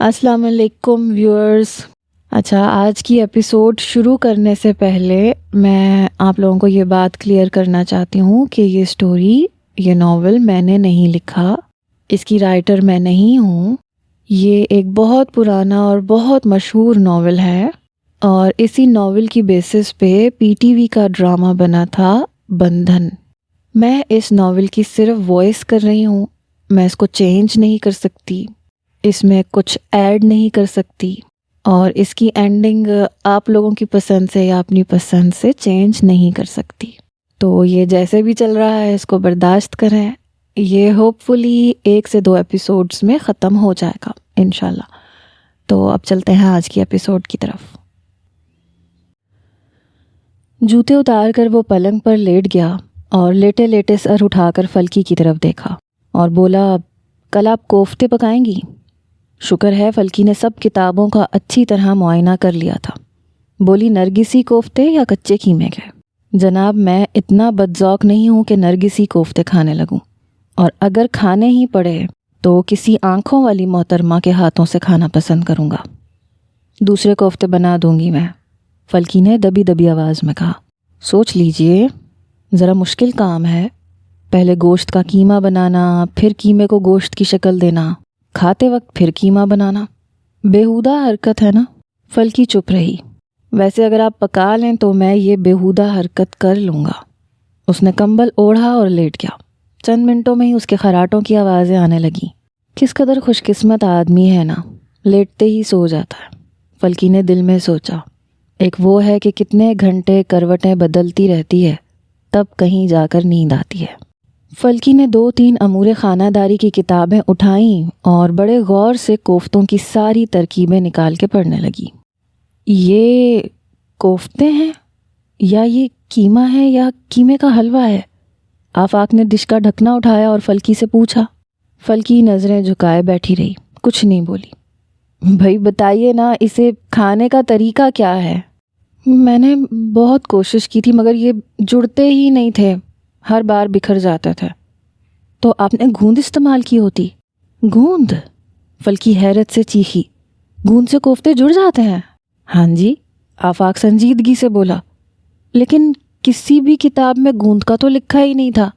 السلام علیکم ویورز۔ اچھا، آج کی ایپیسوڈ شروع کرنے سے پہلے میں آپ لوگوں کو یہ بات کلیئر کرنا چاہتی ہوں کہ یہ سٹوری، یہ ناول میں نے نہیں لکھا، اس کی رائٹر میں نہیں ہوں۔ یہ ایک بہت پرانا اور بہت مشہور ناول ہے اور اسی ناول کی بیسس پہ PTV کا ڈرامہ بنا تھا بندھن۔ میں اس ناول کی صرف وائس کر رہی ہوں، میں اس کو چینج نہیں کر سکتی، اس میں کچھ ایڈ نہیں کر سکتی، اور اس کی اینڈنگ آپ لوگوں کی پسند سے یا اپنی پسند سے چینج نہیں کر سکتی۔ تو یہ جیسے بھی چل رہا ہے اس کو برداشت کریں۔ یہ ہوپ فلی 1 سے 2 ایپیسوڈز میں ختم ہو جائے گا انشاءاللہ۔ تو اب چلتے ہیں آج کی ایپیسوڈ کی طرف۔ جوتے اتار کر وہ پلنگ پر لیٹ گیا اور لیٹے لیٹے سر اٹھا کر فلکی کی طرف دیکھا اور بولا، کل آپ کوفتے پکائیں گی؟ شکر ہے فلکی نے سب کتابوں کا اچھی طرح معائنہ کر لیا تھا۔ بولی، نرگسی کوفتے یا کچے قیمے کے؟ جناب، میں اتنا بدذوق نہیں ہوں کہ نرگسی کوفتے کھانے لگوں، اور اگر کھانے ہی پڑے تو کسی آنکھوں والی محترمہ کے ہاتھوں سے کھانا پسند کروں گا۔ دوسرے کوفتے بنا دوں گی میں، فلکی نے دبی دبی آواز میں کہا۔ سوچ لیجئے، ذرا مشکل کام ہے، پہلے گوشت کا قیمہ بنانا، پھر قیمے کو گوشت کی شکل دینا، کھاتے وقت پھر قیمہ بنانا، بیہودہ حرکت ہے نا؟ فلکی چپ رہی۔ ویسے اگر آپ پکا لیں تو میں یہ بیہودہ حرکت کر لوں گا۔ اس نے کمبل اوڑھا اور لیٹ گیا۔ چند منٹوں میں ہی اس کے خراٹوں کی آوازیں آنے لگیں۔ کس قدر خوش قسمت آدمی ہے نا، لیٹتے ہی سو جاتا ہے، فلکی نے دل میں سوچا۔ ایک وہ ہے کہ کتنے گھنٹے کروٹیں بدلتی رہتی ہے، تب کہیں جا کر نیند آتی ہے۔ فلکی نے 2-3 امور خانہ داری کی کتابیں اٹھائیں اور بڑے غور سے کوفتوں کی ساری ترکیبیں نکال کے پڑھنے لگی۔ یہ کوفتے ہیں یا یہ قیمہ ہے یا قیمے کا حلوہ ہے؟ آفاق نے ڈش کا ڈھکنا اٹھایا اور فلکی سے پوچھا۔ فلکی نظریں جھکائے بیٹھی رہی، کچھ نہیں بولی۔ بھائی بتائیے نا، اسے کھانے کا طریقہ کیا ہے؟ میں نے بہت کوشش کی تھی مگر یہ جڑتے ہی نہیں تھے، ہر بار بکھر جاتے تھے۔ تو آپ نے گوند استعمال کی ہوتی؟ گوند؟ فلکی حیرت سے چیخی۔ گوند سے کوفتے جڑ جاتے ہیں؟ ہاں جی، آفاق سنجیدگی سے بولا۔ لیکن کسی بھی کتاب میں گوند کا تو لکھا ہی نہیں تھا،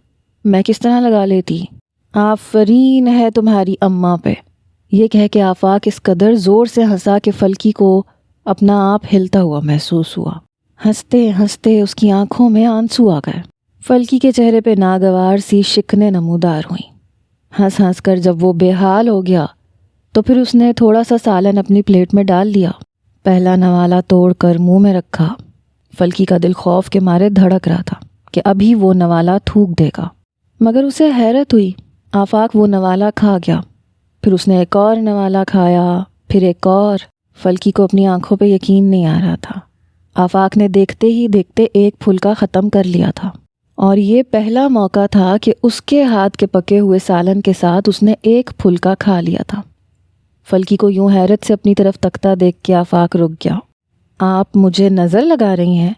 میں کس طرح لگا لیتی؟ آفرین ہے تمہاری اماں پہ، یہ کہہ کے آفاق اس قدر زور سے ہنسا کہ فلکی کو اپنا آپ ہلتا ہوا محسوس ہوا۔ ہنستے ہنستے اس کی آنکھوں میں آنسو آ گئے۔ فلکی کے چہرے پہ ناگوار سی شکنیں نمودار ہوئیں۔ ہنس ہنس کر جب وہ بے حال ہو گیا تو پھر اس نے تھوڑا سا سالن اپنی پلیٹ میں ڈال لیا، پہلا نوالا توڑ کر منہ میں رکھا۔ فلکی کا دل خوف کے مارے دھڑک رہا تھا کہ ابھی وہ نوالا تھوک دے گا، مگر اسے حیرت ہوئی، آفاق وہ نوالا کھا گیا۔ پھر اس نے ایک اور نوالا کھایا، پھر ایک اور۔ فلکی کو اپنی آنکھوں پہ یقین نہیں آ رہا تھا۔ آفاق نے دیکھتے ہی دیکھتے ایک پھلکا ختم کر لیا تھا، اور یہ پہلا موقع تھا کہ اس کے ہاتھ کے پکے ہوئے سالن کے ساتھ اس نے ایک پھلکا کھا لیا تھا۔ فلکی کو یوں حیرت سے اپنی طرف تکتا دیکھ کے آفاق رک گیا۔ آپ مجھے نظر لگا رہی ہیں؟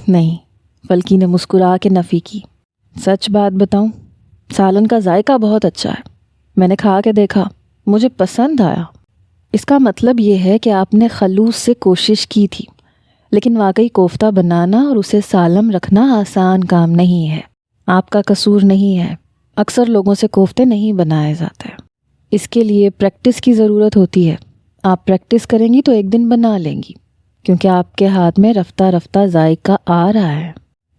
نہیں، فلکی نے مسکرا کے نفی کی۔ سچ بات بتاؤں، سالن کا ذائقہ بہت اچھا ہے، میں نے کھا کے دیکھا، مجھے پسند آیا۔ اس کا مطلب یہ ہے کہ آپ نے خلوص سے کوشش کی تھی، لیکن واقعی کوفتہ بنانا اور اسے سالم رکھنا آسان کام نہیں ہے۔ آپ کا قصور نہیں ہے، اکثر لوگوں سے کوفتے نہیں بنائے جاتے، اس کے لیے پریکٹس کی ضرورت ہوتی ہے۔ آپ پریکٹس کریں گی تو ایک دن بنا لیں گی، کیونکہ آپ کے ہاتھ میں رفتہ رفتہ ذائقہ آ رہا ہے۔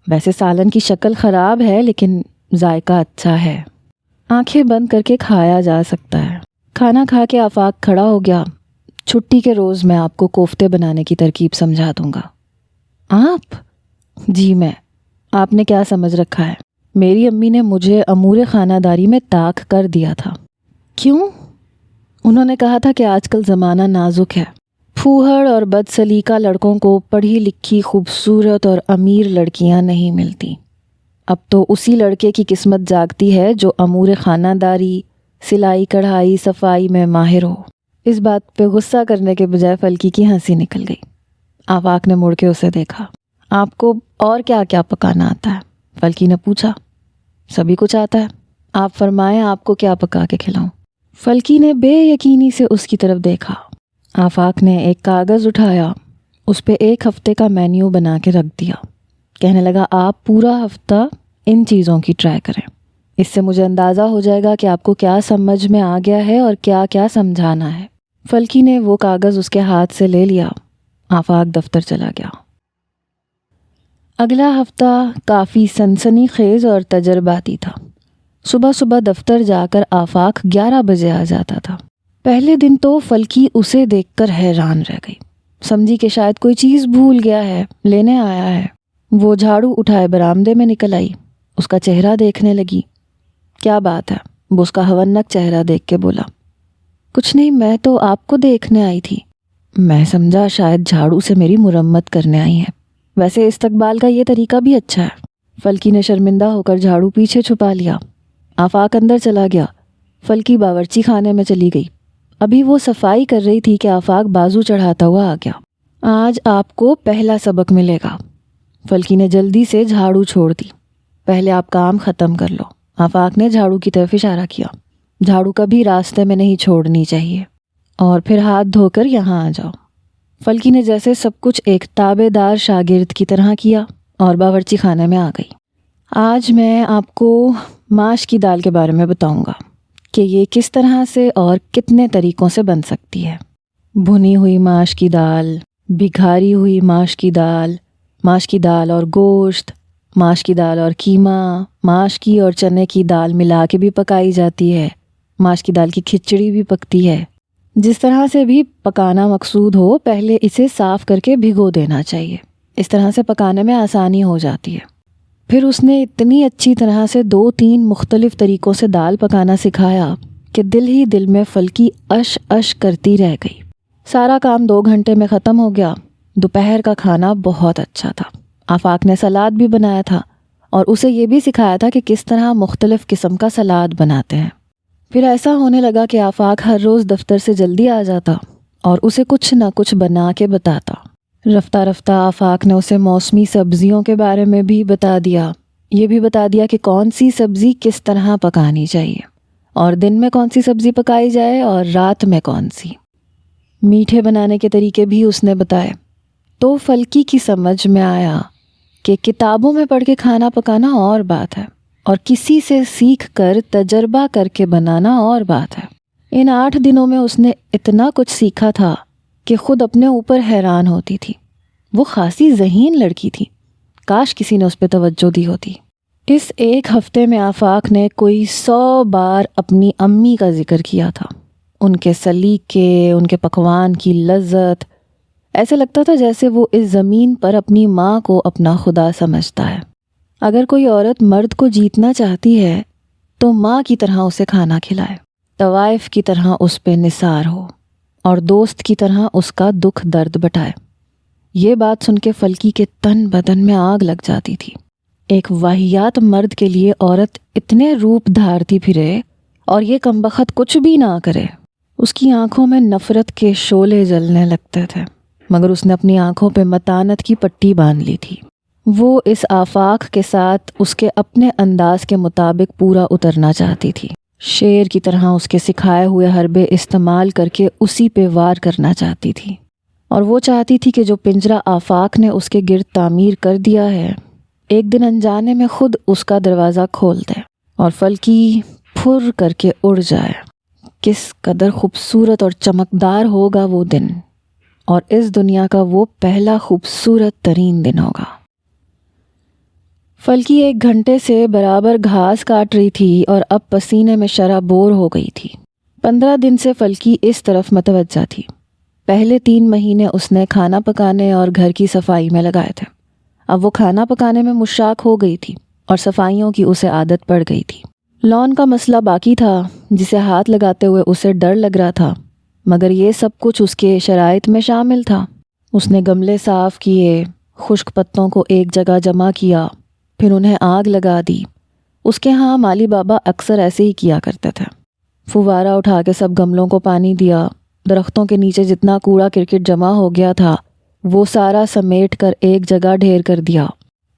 ویسے سالن کی شکل خراب ہے لیکن ذائقہ اچھا ہے، آنکھیں بند کر کے کھایا جا سکتا ہے۔ کھانا کھا کے آفاق کھڑا ہو گیا۔ چھٹی کے روز میں آپ کو کوفتے بنانے کی ترکیب سمجھا دوں گا۔ آپ؟ جی میں۔ آپ نے کیا سمجھ رکھا ہے؟ میری امی نے مجھے امور خانہ داری میں طاق کر دیا تھا۔ کیوں؟ انہوں نے کہا تھا کہ آج کل زمانہ نازک ہے، پھوہڑ اور بد سلیقہ لڑکوں کو پڑھی لکھی خوبصورت اور امیر لڑکیاں نہیں ملتی۔ اب تو اسی لڑکے کی قسمت جاگتی ہے جو امور خانہ داری، سلائی کڑھائی، صفائی میں ماہر ہو۔ اس بات پہ غصہ کرنے کے بجائے فلکی کی ہنسی نکل گئی۔ آفاق نے مڑ کے اسے دیکھا۔ آپ کو اور کیا کیا پکانا آتا ہے؟ فلکی نے پوچھا۔ سبھی کچھ آتا ہے، آپ فرمائیں آپ کو کیا پکا کے کھلاؤں؟ فلکی نے بے یقینی سے اس کی طرف دیکھا۔ آفاق نے ایک کاغذ اٹھایا، اس پہ 1 ہفتے کا مینیو بنا کے رکھ دیا۔ کہنے لگا آپ پورا ہفتہ ان چیزوں کی ٹرائی کریں، اس سے مجھے اندازہ ہو جائے گا کہ آپ کو کیا سمجھ میں آ گیا ہے اور کیا کیا سمجھانا ہے۔ فلکی نے وہ کاغذ اس کے ہاتھ سے لے لیا۔ آفاق دفتر چلا گیا۔ اگلا ہفتہ کافی سنسنی خیز اور تجرباتی تھا۔ صبح صبح دفتر جا کر آفاق 11 بجے آ جاتا تھا۔ پہلے دن تو فلکی اسے دیکھ کر حیران رہ گئی، سمجھی کہ شاید کوئی چیز بھول گیا ہے، لینے آیا ہے۔ وہ جھاڑو اٹھائے برآمدے میں نکل آئی، اس کا چہرہ دیکھنے لگی۔ کیا بات ہے؟ وہ اس کا ہونک چہرہ دیکھ کے بولا۔ کچھ نہیں، میں تو آپ کو دیکھنے آئی تھی۔ میں سمجھا شاید جھاڑو سے میری مرمت کرنے آئی ہیں، ویسے استقبال کا یہ طریقہ بھی اچھا ہے۔ فلکی نے شرمندہ ہو کر جھاڑو پیچھے چھپا لیا۔ آفاق اندر چلا گیا۔ فلکی باورچی خانے میں چلی گئی۔ ابھی وہ صفائی کر رہی تھی کہ آفاق بازو چڑھاتا ہوا آ گیا۔ آج آپ کو پہلا سبق ملے گا۔ فلکی نے جلدی سے جھاڑو چھوڑ دی۔ پہلے آپ کام ختم کر لو۔ آفاق نے جھاڑو کی طرف اشارہ کیا۔ جھاڑو کبھی راستے میں نہیں چھوڑنی چاہیے، اور پھر ہاتھ دھو کر یہاں آ جاؤ۔ فلکی نے جیسے سب کچھ ایک تابع دار شاگرد کی طرح کیا اور باورچی خانے میں آ گئی۔ آج میں آپ کو ماش کی دال کے بارے میں بتاؤں گا کہ یہ کس طرح سے اور کتنے طریقوں سے بن سکتی ہے۔ بھنی ہوئی ماش کی دال، بھگاری ہوئی ماش کی دال اور گوشت، ماش کی دال اور قیمہ، ماش کی اور چنے کی دال ملا کے بھی پکائی جاتی ہے۔ ماش کی دال کی کھچڑی بھی پکتی ہے۔ جس طرح سے بھی پکانا مقصود ہو، پہلے اسے صاف کر کے بھگو دینا چاہیے، اس طرح سے پکانے میں آسانی ہو جاتی ہے۔ پھر اس نے اتنی اچھی طرح سے 2-3 مختلف طریقوں سے دال پکانا سکھایا کہ دل ہی دل میں فلکی اش اش کرتی رہ گئی۔ سارا کام 2 گھنٹے میں ختم ہو گیا۔ دوپہر کا کھانا بہت اچھا تھا۔ آفاق نے سلاد بھی بنایا تھا اور اسے یہ بھی سکھایا تھا کہ کس طرح مختلف قسم کا سلاد بناتے ہیں۔ پھر ایسا ہونے لگا کہ آفاق ہر روز دفتر سے جلدی آ جاتا اور اسے کچھ نہ کچھ بنا کے بتاتا۔ رفتہ رفتہ آفاق نے اسے موسمی سبزیوں کے بارے میں بھی بتا دیا۔ یہ بھی بتا دیا کہ کون سی سبزی کس طرح پکانی چاہیے، اور دن میں کون سی سبزی پکائی جائے اور رات میں کون سی۔ میٹھے بنانے کے طریقے بھی اس نے بتائے۔ تو فلکی کی سمجھ میں آیا کہ کتابوں میں پڑھ کے کھانا پکانا اور بات ہے، اور کسی سے سیکھ کر تجربہ کر کے بنانا اور بات ہے۔ ان 8 دنوں میں اس نے اتنا کچھ سیکھا تھا کہ خود اپنے اوپر حیران ہوتی تھی۔ وہ خاصی ذہین لڑکی تھی، کاش کسی نے اس پہ توجہ دی ہوتی۔ اس 1 ہفتے میں آفاق نے کوئی 100 بار اپنی امی کا ذکر کیا تھا، ان کے سلیقے، ان کے پکوان کی لذت۔ ایسے لگتا تھا جیسے وہ اس زمین پر اپنی ماں کو اپنا خدا سمجھتا ہے۔ اگر کوئی عورت مرد کو جیتنا چاہتی ہے تو ماں کی طرح اسے کھانا کھلائے، طوائف کی طرح اس پہ نثار ہو، اور دوست کی طرح اس کا دکھ درد بٹائے۔ یہ بات سن کے فلکی کے تن بدن میں آگ لگ جاتی تھی۔ ایک واہیات مرد کے لیے عورت اتنے روپ دھارتی پھرے اور یہ کمبخت کچھ بھی نہ کرے۔ اس کی آنکھوں میں نفرت کے شعلے جلنے لگتے تھے، مگر اس نے اپنی آنکھوں پہ متانت کی پٹی باندھ لی تھی۔ وہ اس آفاق کے ساتھ اس کے اپنے انداز کے مطابق پورا اترنا چاہتی تھی، شیر کی طرح اس کے سکھائے ہوئے حربے استعمال کر کے اسی پہ وار کرنا چاہتی تھی، اور وہ چاہتی تھی کہ جو پنجرہ آفاق نے اس کے گرد تعمیر کر دیا ہے، ایک دن انجانے میں خود اس کا دروازہ کھول دے اور فلکی پھر کر کے اڑ جائے۔ کس قدر خوبصورت اور چمکدار ہوگا وہ دن، اور اس دنیا کا وہ پہلا خوبصورت ترین دن ہوگا۔ فلکی 1 گھنٹے سے برابر گھاس کاٹ رہی تھی اور اب پسینے میں شرابور ہو گئی تھی۔ 15 دن سے فلکی اس طرف متوجہ تھی۔ پہلے 3 مہینے اس نے کھانا پکانے اور گھر کی صفائی میں لگائے تھے۔ اب وہ کھانا پکانے میں مشتاق ہو گئی تھی اور صفائیوں کی اسے عادت پڑ گئی تھی۔ لان کا مسئلہ باقی تھا، جسے ہاتھ لگاتے ہوئے اسے ڈر لگ رہا تھا، مگر یہ سب کچھ اس کے شرائط میں شامل تھا۔ اس نے گملے صاف کیے، خشک پتوں کو ایک جگہ جمع کیا، پھر انہیں آگ لگا دی۔ اس کے ہاں مالی بابا اکثر ایسے ہی کیا کرتے تھے۔ فوارہ اٹھا کے سب گملوں کو پانی دیا، درختوں کے نیچے جتنا کوڑا کرکٹ جمع ہو گیا تھا وہ سارا سمیٹ کر ایک جگہ ڈھیر کر دیا۔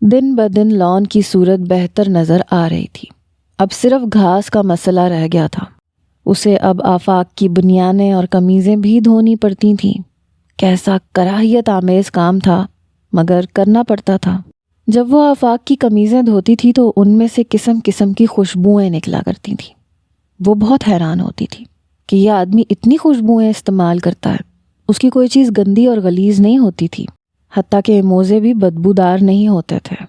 دن بدن لان کی صورت بہتر نظر آ رہی تھی۔ اب صرف گھاس کا مسئلہ رہ گیا تھا۔ اسے اب آفاق کی بنیانیں اور قمیضیں بھی دھونی پڑتی تھیں۔ کیسا کراہیت آمیز کام تھا، مگر کرنا پڑتا تھا۔ جب وہ آفاق کی قمیضیں دھوتی تھی تو ان میں سے قسم قسم کی خوشبوئیں نکلا کرتی تھیں۔ وہ بہت حیران ہوتی تھی کہ یہ آدمی اتنی خوشبوئیں استعمال کرتا ہے۔ اس کی کوئی چیز گندی اور غلیظ نہیں ہوتی تھی، حتیٰ کہ موزے بھی بدبودار نہیں ہوتے تھے۔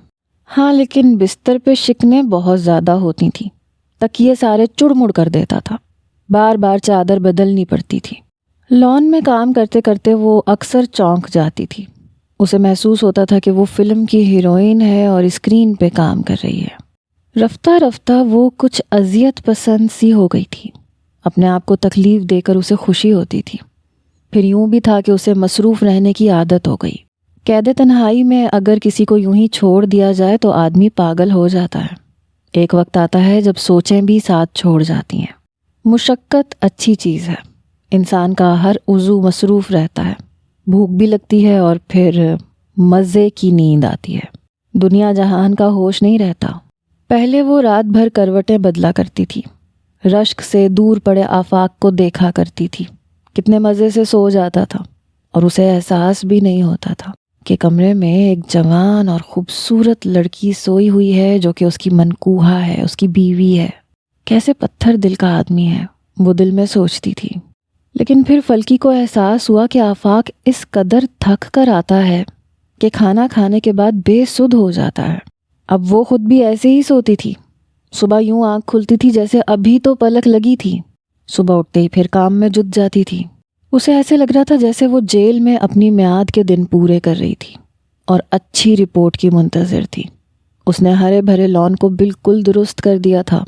ہاں، لیکن بستر پہ شکنیں بہت زیادہ ہوتی تھیں۔ تکیے سارے چڑ مڑ کر دیتا تھا، بار بار چادر بدلنی پڑتی تھی۔ لان میں کام کرتے کرتے وہ اکثر چونک جاتی تھی۔ اسے محسوس ہوتا تھا کہ وہ فلم کی ہیروئن ہے اور اسکرین پہ کام کر رہی ہے۔ رفتہ رفتہ وہ کچھ اذیت پسند سی ہو گئی تھی۔ اپنے آپ کو تکلیف دے کر اسے خوشی ہوتی تھی۔ پھر یوں بھی تھا کہ اسے مصروف رہنے کی عادت ہو گئی۔ قید تنہائی میں اگر کسی کو یوں ہی چھوڑ دیا جائے تو آدمی پاگل ہو جاتا ہے۔ ایک وقت آتا ہے جب سوچیں بھی ساتھ چھوڑ جاتی ہیں۔ مشقت اچھی چیز ہے۔ انسان کا ہر عضو مصروف رہتا ہے، بھوک بھی لگتی ہے اور پھر مزے کی نیند آتی ہے۔ دنیا جہان کا ہوش نہیں رہتا۔ پہلے وہ رات بھر کروٹیں بدلا کرتی تھی، رشک سے دور پڑے آفاق کو دیکھا کرتی تھی۔ کتنے مزے سے سو جاتا تھا اور اسے احساس بھی نہیں ہوتا تھا کہ کمرے میں ایک جوان اور خوبصورت لڑکی سوئی ہوئی ہے جو کہ اس کی منکوہا ہے، اس کی بیوی ہے۔ کیسے پتھر دل کا آدمی ہے، وہ دل میں سوچتی تھی۔ لیکن پھر فلکی کو احساس ہوا کہ آفاق اس قدر تھک کر آتا ہے کہ کھانا کھانے کے بعد بے سدھ ہو جاتا ہے۔ اب وہ خود بھی ایسے ہی سوتی تھی۔ صبح یوں آنکھ کھلتی تھی جیسے ابھی تو پلک لگی تھی۔ صبح اٹھتے ہی پھر کام میں جٹ جاتی تھی۔ اسے ایسے لگ رہا تھا جیسے وہ جیل میں اپنی میعاد کے دن پورے کر رہی تھی اور اچھی رپورٹ کی منتظر تھی۔ اس نے ہرے بھرے لان کو بالکل درست کر دیا تھا۔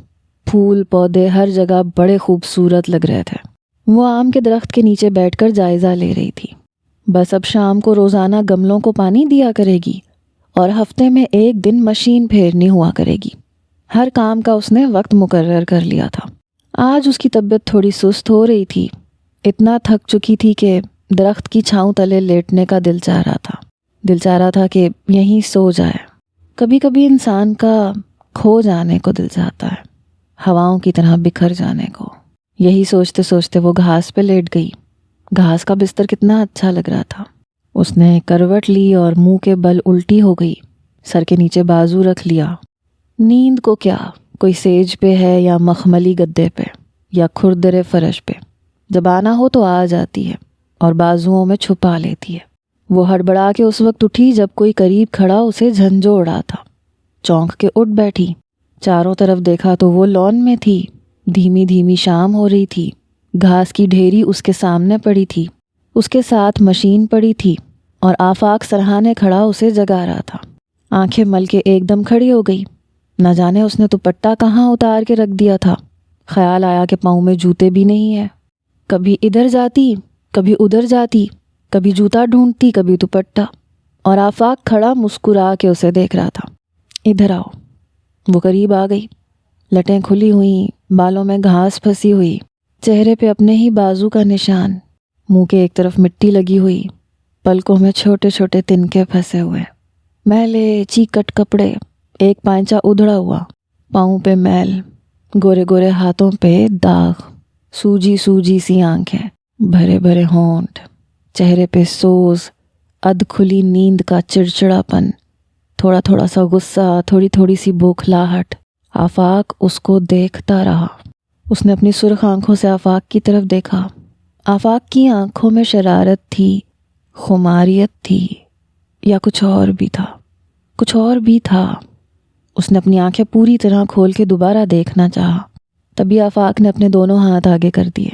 پھول پودے ہر جگہ بڑے خوبصورت لگ رہے تھے۔ وہ آم کے درخت کے نیچے بیٹھ کر جائزہ لے رہی تھی۔ بس اب شام کو روزانہ گملوں کو پانی دیا کرے گی اور ہفتے میں ایک دن مشین پھیرنی ہوا کرے گی۔ ہر کام کا اس نے وقت مقرر کر لیا تھا۔ آج اس کی طبیعت تھوڑی سست ہو رہی تھی۔ اتنا تھک چکی تھی کہ درخت کی چھاؤں تلے لیٹنے کا دل چاہ رہا تھا کہ یہیں سو جائے۔ کبھی کبھی انسان کا کھو جانے کو دل چاہتا ہے، ہواؤں کی طرح بکھر جانے کو۔ یہی سوچتے سوچتے وہ گھاس پہ لیٹ گئی۔ گھاس کا بستر کتنا اچھا لگ رہا تھا۔ اس نے کروٹ لی اور منہ کے بل الٹی ہو گئی، سر کے نیچے بازو رکھ لیا۔ نیند کو کیا، کوئی سیج پہ ہے یا مخملی گدے پہ یا کھردرے فرش پہ، جب آنا ہو تو آ جاتی ہے اور بازوؤں میں چھپا لیتی ہے۔ وہ ہڑبڑا کے اس وقت اٹھی جب کوئی قریب کھڑا اسے جھنجھوڑا تھا۔ چونک کے اٹھ بیٹھی، چاروں طرف دیکھا تو وہ لان میں تھی۔ دھیمی دھیمی شام ہو رہی تھی۔ گھاس کی ڈھیری اس کے سامنے پڑی تھی، اس کے ساتھ مشین پڑی تھی اور آفاق سرہانے کھڑا اسے جگا رہا تھا۔ آنکھیں مل کے ایک دم کھڑی ہو گئی۔ نہ جانے اس نے دوپٹہ کہاں اتار کے رکھ دیا تھا۔ خیال آیا کہ پاؤں میں جوتے بھی نہیں ہیں۔ کبھی ادھر جاتی، کبھی ادھر جاتی، کبھی جوتا ڈھونڈتی، کبھی دوپٹہ، اور آفاق کھڑا مسکرا کے اسے دیکھ رہا تھا۔ ادھر آؤ۔ وہ قریب آ گئی۔ لٹیں کھلی ہوئیں، بالوں میں گھاس پھنسی ہوئی، چہرے پہ اپنے ہی بازو کا نشان، منہ کے ایک طرف مٹی لگی ہوئی، پلکوں میں چھوٹے چھوٹے تنکے پھنسے ہوئے، میلے چیکٹ کپڑے، ایک پائنچا ادھڑا ہوا، پاؤں پہ میل، گورے گورے ہاتھوں پہ داغ، سوجی سوجی سی آنکھیں، بھرے بھرے ہونٹ، چہرے پہ سوز، ادھ کھلی نیند کا چڑچڑاپن، تھوڑا تھوڑا سا غصہ، تھوڑی تھوڑی سی بوکھلاہٹ۔ آفاق اس کو دیکھتا رہا۔ اس نے اپنی سرخ آنکھوں سے آفاق کی طرف دیکھا۔ آفاق کی آنکھوں میں شرارت تھی، خماریت تھی، یا کچھ اور بھی تھا۔ کچھ اور بھی تھا۔ اس نے اپنی آنکھیں پوری طرح کھول کے دوبارہ دیکھنا چاہا۔ تبھی آفاق نے اپنے دونوں ہاتھ آگے کر دیے۔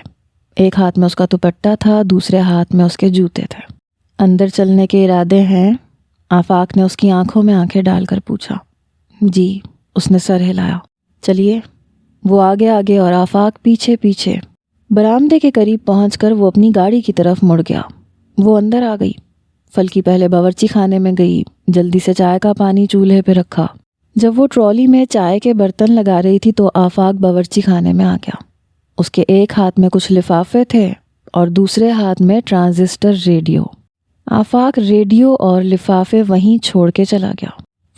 ایک ہاتھ میں اس کا دوپٹہ تھا، دوسرے ہاتھ میں اس کے جوتے تھے۔ اندر چلنے کے ارادے ہیں؟ آفاق نے اس کی آنکھوں میں آنکھیں ڈال کر پوچھا۔ جی، اس نے سر ہلایا۔ چلیے۔ وہ آگے آگے اور آفاق پیچھے پیچھے۔ برآمدے کے قریب پہنچ کر وہ اپنی گاڑی کی طرف مڑ گیا۔ وہ اندر آ گئی۔ فلکی پہلے باورچی خانے میں گئی، جلدی سے چائے کا پانی چولہے پہ رکھا۔ جب وہ ٹرالی میں چائے کے برتن لگا رہی تھی تو آفاق باورچی خانے میں آ گیا۔ اس کے ایک ہاتھ میں کچھ لفافے تھے اور دوسرے ہاتھ میں ٹرانزسٹر ریڈیو۔ آفاق ریڈیو اور لفافے وہیں چھوڑ کے چلا گیا۔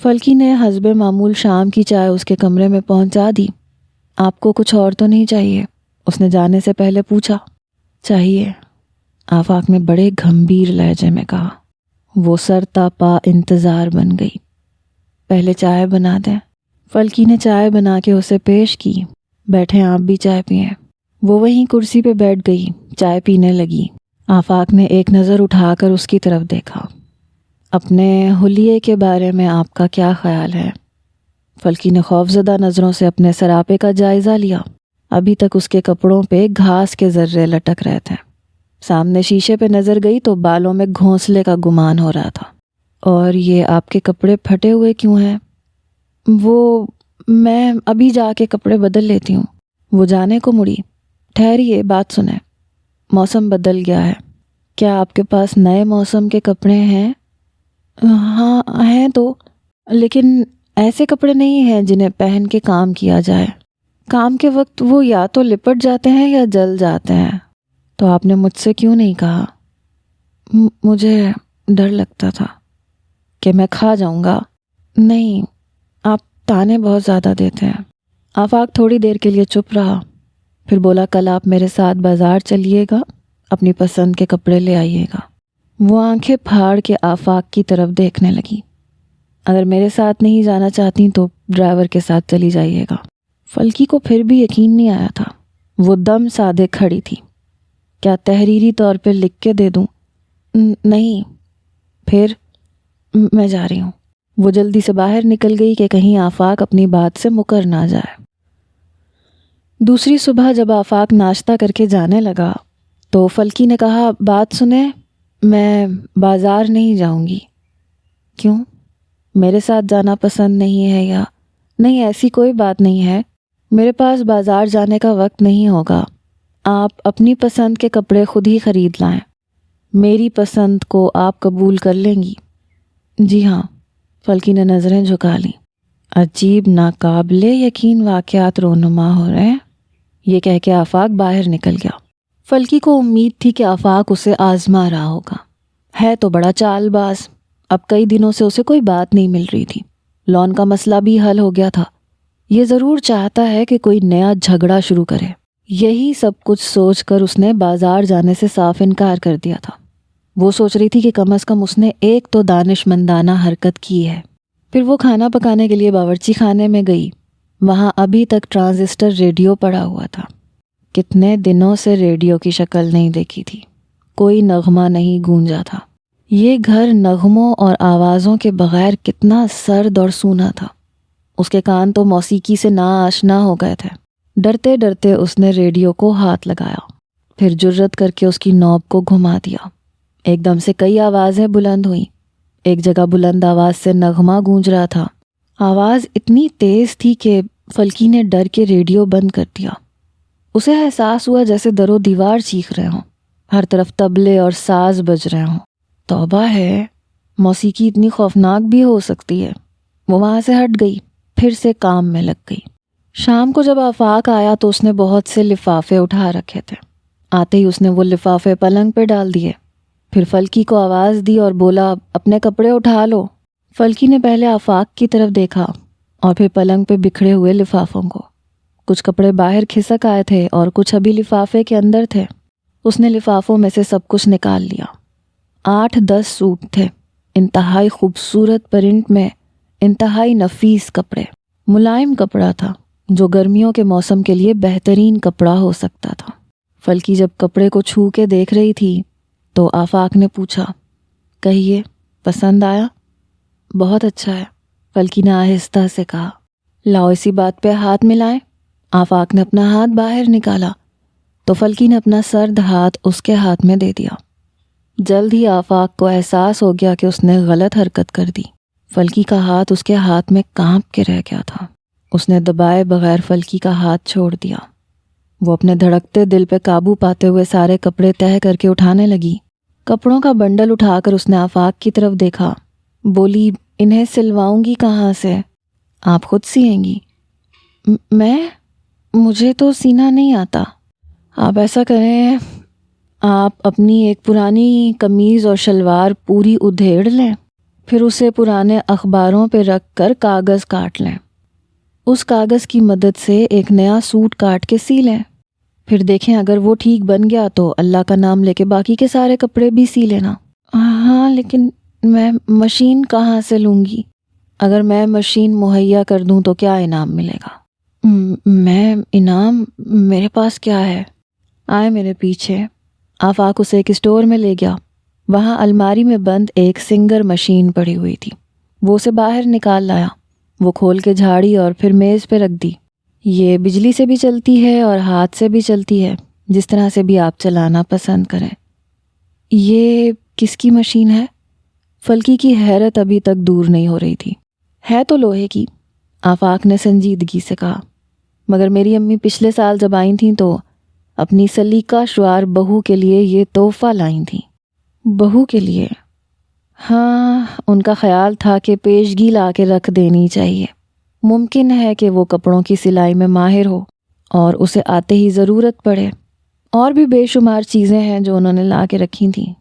فلکی نے حسب معمول شام کی چائے اس کے کمرے میں پہنچا دی۔ آپ کو کچھ اور تو نہیں چاہیے؟ اس نے جانے سے پہلے پوچھا۔ چاہیے، آفاق نے بڑے گھمبیر لہجے میں کہا۔ وہ سر تا پا انتظار بن گئی۔ پہلے چائے بنا دیں۔ فلکی نے چائے بنا کے اسے پیش کی۔ بیٹھیں، آپ بھی چائے پئیں۔ وہ وہیں کرسی پہ بیٹھ گئی، چائے پینے لگی۔ آفاق نے ایک نظر اٹھا کر اس کی طرف دیکھا۔ اپنے حلیے کے بارے میں آپ کا کیا خیال ہے؟ فلکی نے خوفزدہ نظروں سے اپنے سراپے کا جائزہ لیا۔ ابھی تک اس کے کپڑوں پہ گھاس کے ذرے لٹک رہے تھے۔ سامنے شیشے پہ نظر گئی تو بالوں میں گھونسلے کا گمان ہو رہا تھا۔ اور یہ آپ کے کپڑے پھٹے ہوئے کیوں ہیں؟ میں ابھی جا کے کپڑے بدل لیتی ہوں۔ وہ جانے کو مڑی۔ ٹھہریے، بات سنیں۔ موسم بدل گیا ہے، کیا آپ کے پاس نئے موسم کے کپڑے ہیں؟ ہاں ہیں تو، لیکن ایسے کپڑے نہیں ہیں جنہیں پہن کے کام کیا جائے۔ کام کے وقت وہ یا تو لپٹ جاتے ہیں یا جل جاتے ہیں۔ تو آپ نے مجھ سے کیوں نہیں کہا؟ مجھے ڈر لگتا تھا کہ میں کھا جاؤں گا۔ نہیں، آپ تانے بہت زیادہ دیتے ہیں۔ آفاق تھوڑی دیر کے لیے چپ رہا، پھر بولا، کل آپ میرے ساتھ بازار چلیے گا، اپنی پسند کے کپڑے لے آئیے گا۔ وہ آنکھیں پھاڑ کے آفاق کی طرف دیکھنے لگی۔ اگر میرے ساتھ نہیں جانا چاہتی تو ڈرائیور کے ساتھ چلی جائیے گا۔ فلکی کو پھر بھی یقین نہیں آیا تھا۔ وہ دم سادے کھڑی تھی۔ کیا تحریری طور پہ لکھ کے دے دوں؟ نہیں۔ پھر میں جا رہی ہوں۔ وہ جلدی سے باہر نکل گئی کہ کہیں آفاق اپنی بات سے مکر نہ جائے۔ دوسری صبح جب آفاق ناشتہ کر کے جانے لگا تو فلکی نے کہا، بات سنیں، میں بازار نہیں جاؤں گی۔ کیوں؟ میرے ساتھ جانا پسند نہیں ہے یا؟ نہیں، ایسی کوئی بات نہیں ہے، میرے پاس بازار جانے کا وقت نہیں ہوگا۔ آپ اپنی پسند کے کپڑے خود ہی خرید لائیں۔ میری پسند کو آپ قبول کر لیں گی؟ جی ہاں۔ فلکی نے نظریں جھکا لیں۔ عجیب ناقابل یقین واقعات رونما ہو رہے ہیں، یہ کہہ کے آفاق باہر نکل گیا۔ فلکی کو امید تھی کہ آفاق اسے آزما رہا ہوگا۔ ہے تو بڑا چال باز۔ اب کئی دنوں سے اسے کوئی بات نہیں مل رہی تھی۔ لون کا مسئلہ بھی حل ہو گیا تھا۔ یہ ضرور چاہتا ہے کہ کوئی نیا جھگڑا شروع کرے۔ یہی سب کچھ سوچ کر اس نے بازار جانے سے صاف انکار کر دیا تھا۔ وہ سوچ رہی تھی کہ کم از کم اس نے ایک تو دانش مندانہ حرکت کی ہے۔ پھر وہ کھانا پکانے کے لیے باورچی خانے میں گئی۔ وہاں ابھی تک ٹرانزسٹر ریڈیو پڑا ہوا تھا۔ کتنے دنوں سے ریڈیو کی شکل نہیں دیکھی تھی، کوئی نغمہ نہیں گونجا تھا۔ یہ گھر نغموں اور آوازوں کے بغیر کتنا سرد اور سونا تھا۔ اس کے کان تو موسیقی سے ناآشنا ہو گئے تھے۔ ڈرتے ڈرتے اس نے ریڈیو کو ہاتھ لگایا، پھر جرت کر کے اس کی نوب کو گھما دیا۔ ایک دم سے کئی آوازیں بلند ہوئیں۔ ایک جگہ بلند آواز سے نغمہ گونج رہا تھا۔ آواز اتنی تیز تھی کہ فلکی نے ڈر کے ریڈیو بند کر دیا۔ اسے احساس ہوا جیسے در و دیوار چیخ رہے ہوں، ہر طرف طبلے اور ساز بج رہے ہوں۔ توبہ ہے، موسیقی اتنی خوفناک بھی ہو سکتی ہے۔ وہ وہاں سے ہٹ گئی، پھر سے کام میں لگ گئی۔ شام کو جب آفاق آیا تو اس نے بہت سے لفافے اٹھا رکھے تھے۔ آتے ہی اس نے وہ لفافے پلنگ پہ ڈال دیے، پھر فلکی کو آواز دی اور بولا، اپنے کپڑے اٹھا لو۔ فلکی نے پہلے آفاق کی طرف دیکھا اور پھر پلنگ پہ بکھرے ہوئے لفافوں کو۔ کچھ کپڑے باہر کھسک آئے تھے اور کچھ ابھی لفافے کے اندر تھے۔ اس نے لفافوں میں سے سب کچھ نکال لیا۔ 8-10 سوٹ تھے، انتہائی خوبصورت پرنٹ میں، انتہائی نفیس کپڑے۔ ملائم کپڑا تھا جو گرمیوں کے موسم کے لیے بہترین کپڑا ہو سکتا تھا۔ فلکی جب کپڑے کو چھو کے دیکھ رہی تھی تو آفاق نے پوچھا، کہیے، پسند آیا؟ بہت اچھا ہے، فلکی نے آہستہ سے کہا۔ لاؤ اسی بات پہ ہاتھ ملائیں۔ آفاق نے اپنا ہاتھ باہر نکالا تو فلکی نے اپنا سرد ہاتھ اس کے ہاتھ میں دے دیا۔ جلد ہی آفاق کو احساس ہو گیا کہ اس نے غلط حرکت کر دی۔ فلکی کا ہاتھ اس کے ہاتھ میں کانپ کے رہ گیا تھا۔ اس نے دبائے بغیر فلکی کا ہاتھ چھوڑ دیا۔ وہ اپنے دھڑکتے دل پہ قابو پاتے ہوئے سارے کپڑے تہہ کر کے اٹھانے لگی۔ کپڑوں کا بنڈل اٹھا کر اس نے آفاق کی طرف دیکھا۔ بولی، انہیں سلواؤں گی کہاں سے؟ آپ خود سیئیں گی؟ مجھے تو سینا نہیں آتا۔ آپ ایسا کریں، آپ اپنی ایک پرانی قمیض اور شلوار پوری ادھیڑ لیں، پھر اسے پرانے اخباروں پہ رکھ کر کاغذ کاٹ لیں۔ اس کاغذ کی مدد سے ایک نیا سوٹ کاٹ کے سی لیں۔ پھر دیکھیں اگر وہ ٹھیک بن گیا تو اللہ کا نام لے کے باقی کے سارے کپڑے بھی سی لینا۔ ہاں لیکن میں مشین کہاں سے لوں گی؟ اگر میں مشین مہیا کر دوں تو کیا انعام ملے گا؟ میں انعام میرے پاس کیا ہے؟ آئے میرے پیچھے۔ آفاق اسے ایک اسٹور میں لے گیا۔ وہاں الماری میں بند ایک سنگر مشین پڑی ہوئی تھی۔ وہ اسے باہر نکال لایا۔ وہ کھول کے جھاڑی اور پھر میز پہ رکھ دی۔ یہ بجلی سے بھی چلتی ہے اور ہاتھ سے بھی چلتی ہے، جس طرح سے بھی آپ چلانا پسند کریں۔ یہ کس کی مشین ہے؟ فلکی کی حیرت ابھی تک دور نہیں ہو رہی تھی۔ ہے تو لوہے کی، آفاق نے سنجیدگی سے کہا، مگر میری امی پچھلے سال جب آئی تھیں تو اپنی سلیقہ شعار بہو کے لیے یہ تحفہ لائی تھیں۔ بہو کے لیے؟ ہاں، ان کا خیال تھا کہ پیشگی لا کے رکھ دینی چاہیے۔ ممکن ہے کہ وہ کپڑوں کی سلائی میں ماہر ہو اور اسے آتے ہی ضرورت پڑے۔ اور بھی بے شمار چیزیں ہیں جو انہوں نے لا کے رکھی تھیں۔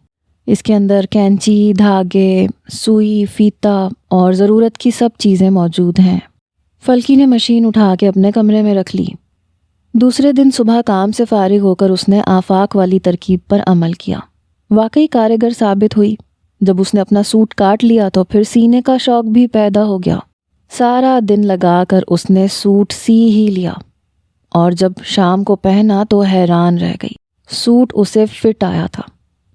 اس کے اندر کینچی، دھاگے، سوئی، فیتا اور ضرورت کی سب چیزیں موجود ہیں۔ فلکی نے مشین اٹھا کے اپنے کمرے میں رکھ لی۔ دوسرے دن صبح کام سے فارغ ہو کر اس نے آفاق والی ترکیب پر عمل کیا۔ واقعی کارگر ثابت ہوئی۔ جب اس نے اپنا سوٹ کاٹ لیا تو پھر سینے کا شوق بھی پیدا ہو گیا۔ سارا دن لگا کر اس نے سوٹ سی ہی لیا اور جب شام کو پہنا تو حیران رہ گئی۔ سوٹ اسے فٹ آیا تھا،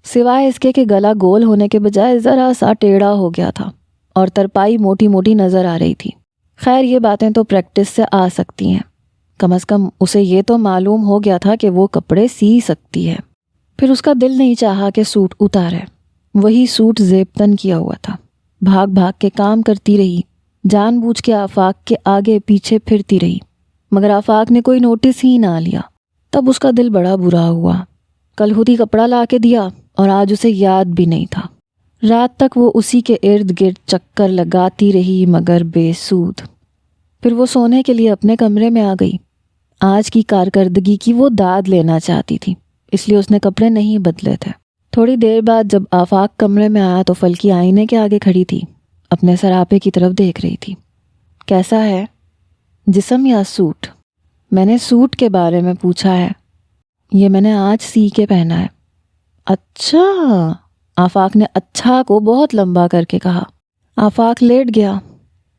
سوائے اس کے کہ گلا گول ہونے کے بجائے ذرا سا ٹیڑھا ہو گیا تھا اور ترپائی موٹی موٹی نظر آ رہی تھی۔ خیر یہ باتیں تو پریکٹس سے آ سکتی ہیں، کم از کم اسے یہ تو معلوم ہو گیا تھا کہ وہ کپڑے سی سکتی ہے۔ پھر اس کا دل نہیں چاہا کہ سوٹ اتارے۔ وہی سوٹ زیبتن کیا ہوا تھا۔ بھاگ بھاگ کے کام کرتی رہی، جان بوجھ کے آفاق کے آگے پیچھے پھرتی رہی، مگر آفاق نے کوئی نوٹس ہی نہ لیا۔ تب اس کا دل بڑا برا ہوا۔ کل خود ہی کپڑا لا کے دیا اور آج اسے یاد بھی نہیں تھا۔ رات تک وہ اسی کے ارد گرد چکر لگاتی رہی مگر بے سود۔ پھر وہ سونے کے لیے اپنے کمرے میں آ گئی۔ آج کی کارکردگی کی وہ داد لینا چاہتی تھی، اس لیے اس نے کپڑے نہیں بدلے تھے۔ تھوڑی دیر بعد جب آفاق کمرے میں آیا تو فلکی آئینے کے آگے کھڑی تھی، اپنے سراپے کی طرف دیکھ رہی تھی۔ کیسا ہے؟ جسم یا سوٹ؟ میں نے سوٹ کے بارے میں پوچھا ہے۔ یہ میں نے آج سی کے پہنا ہے۔ اچھا، آفاق نے اچھا کو بہت لمبا کر کے کہا۔ آفاق لیٹ گیا،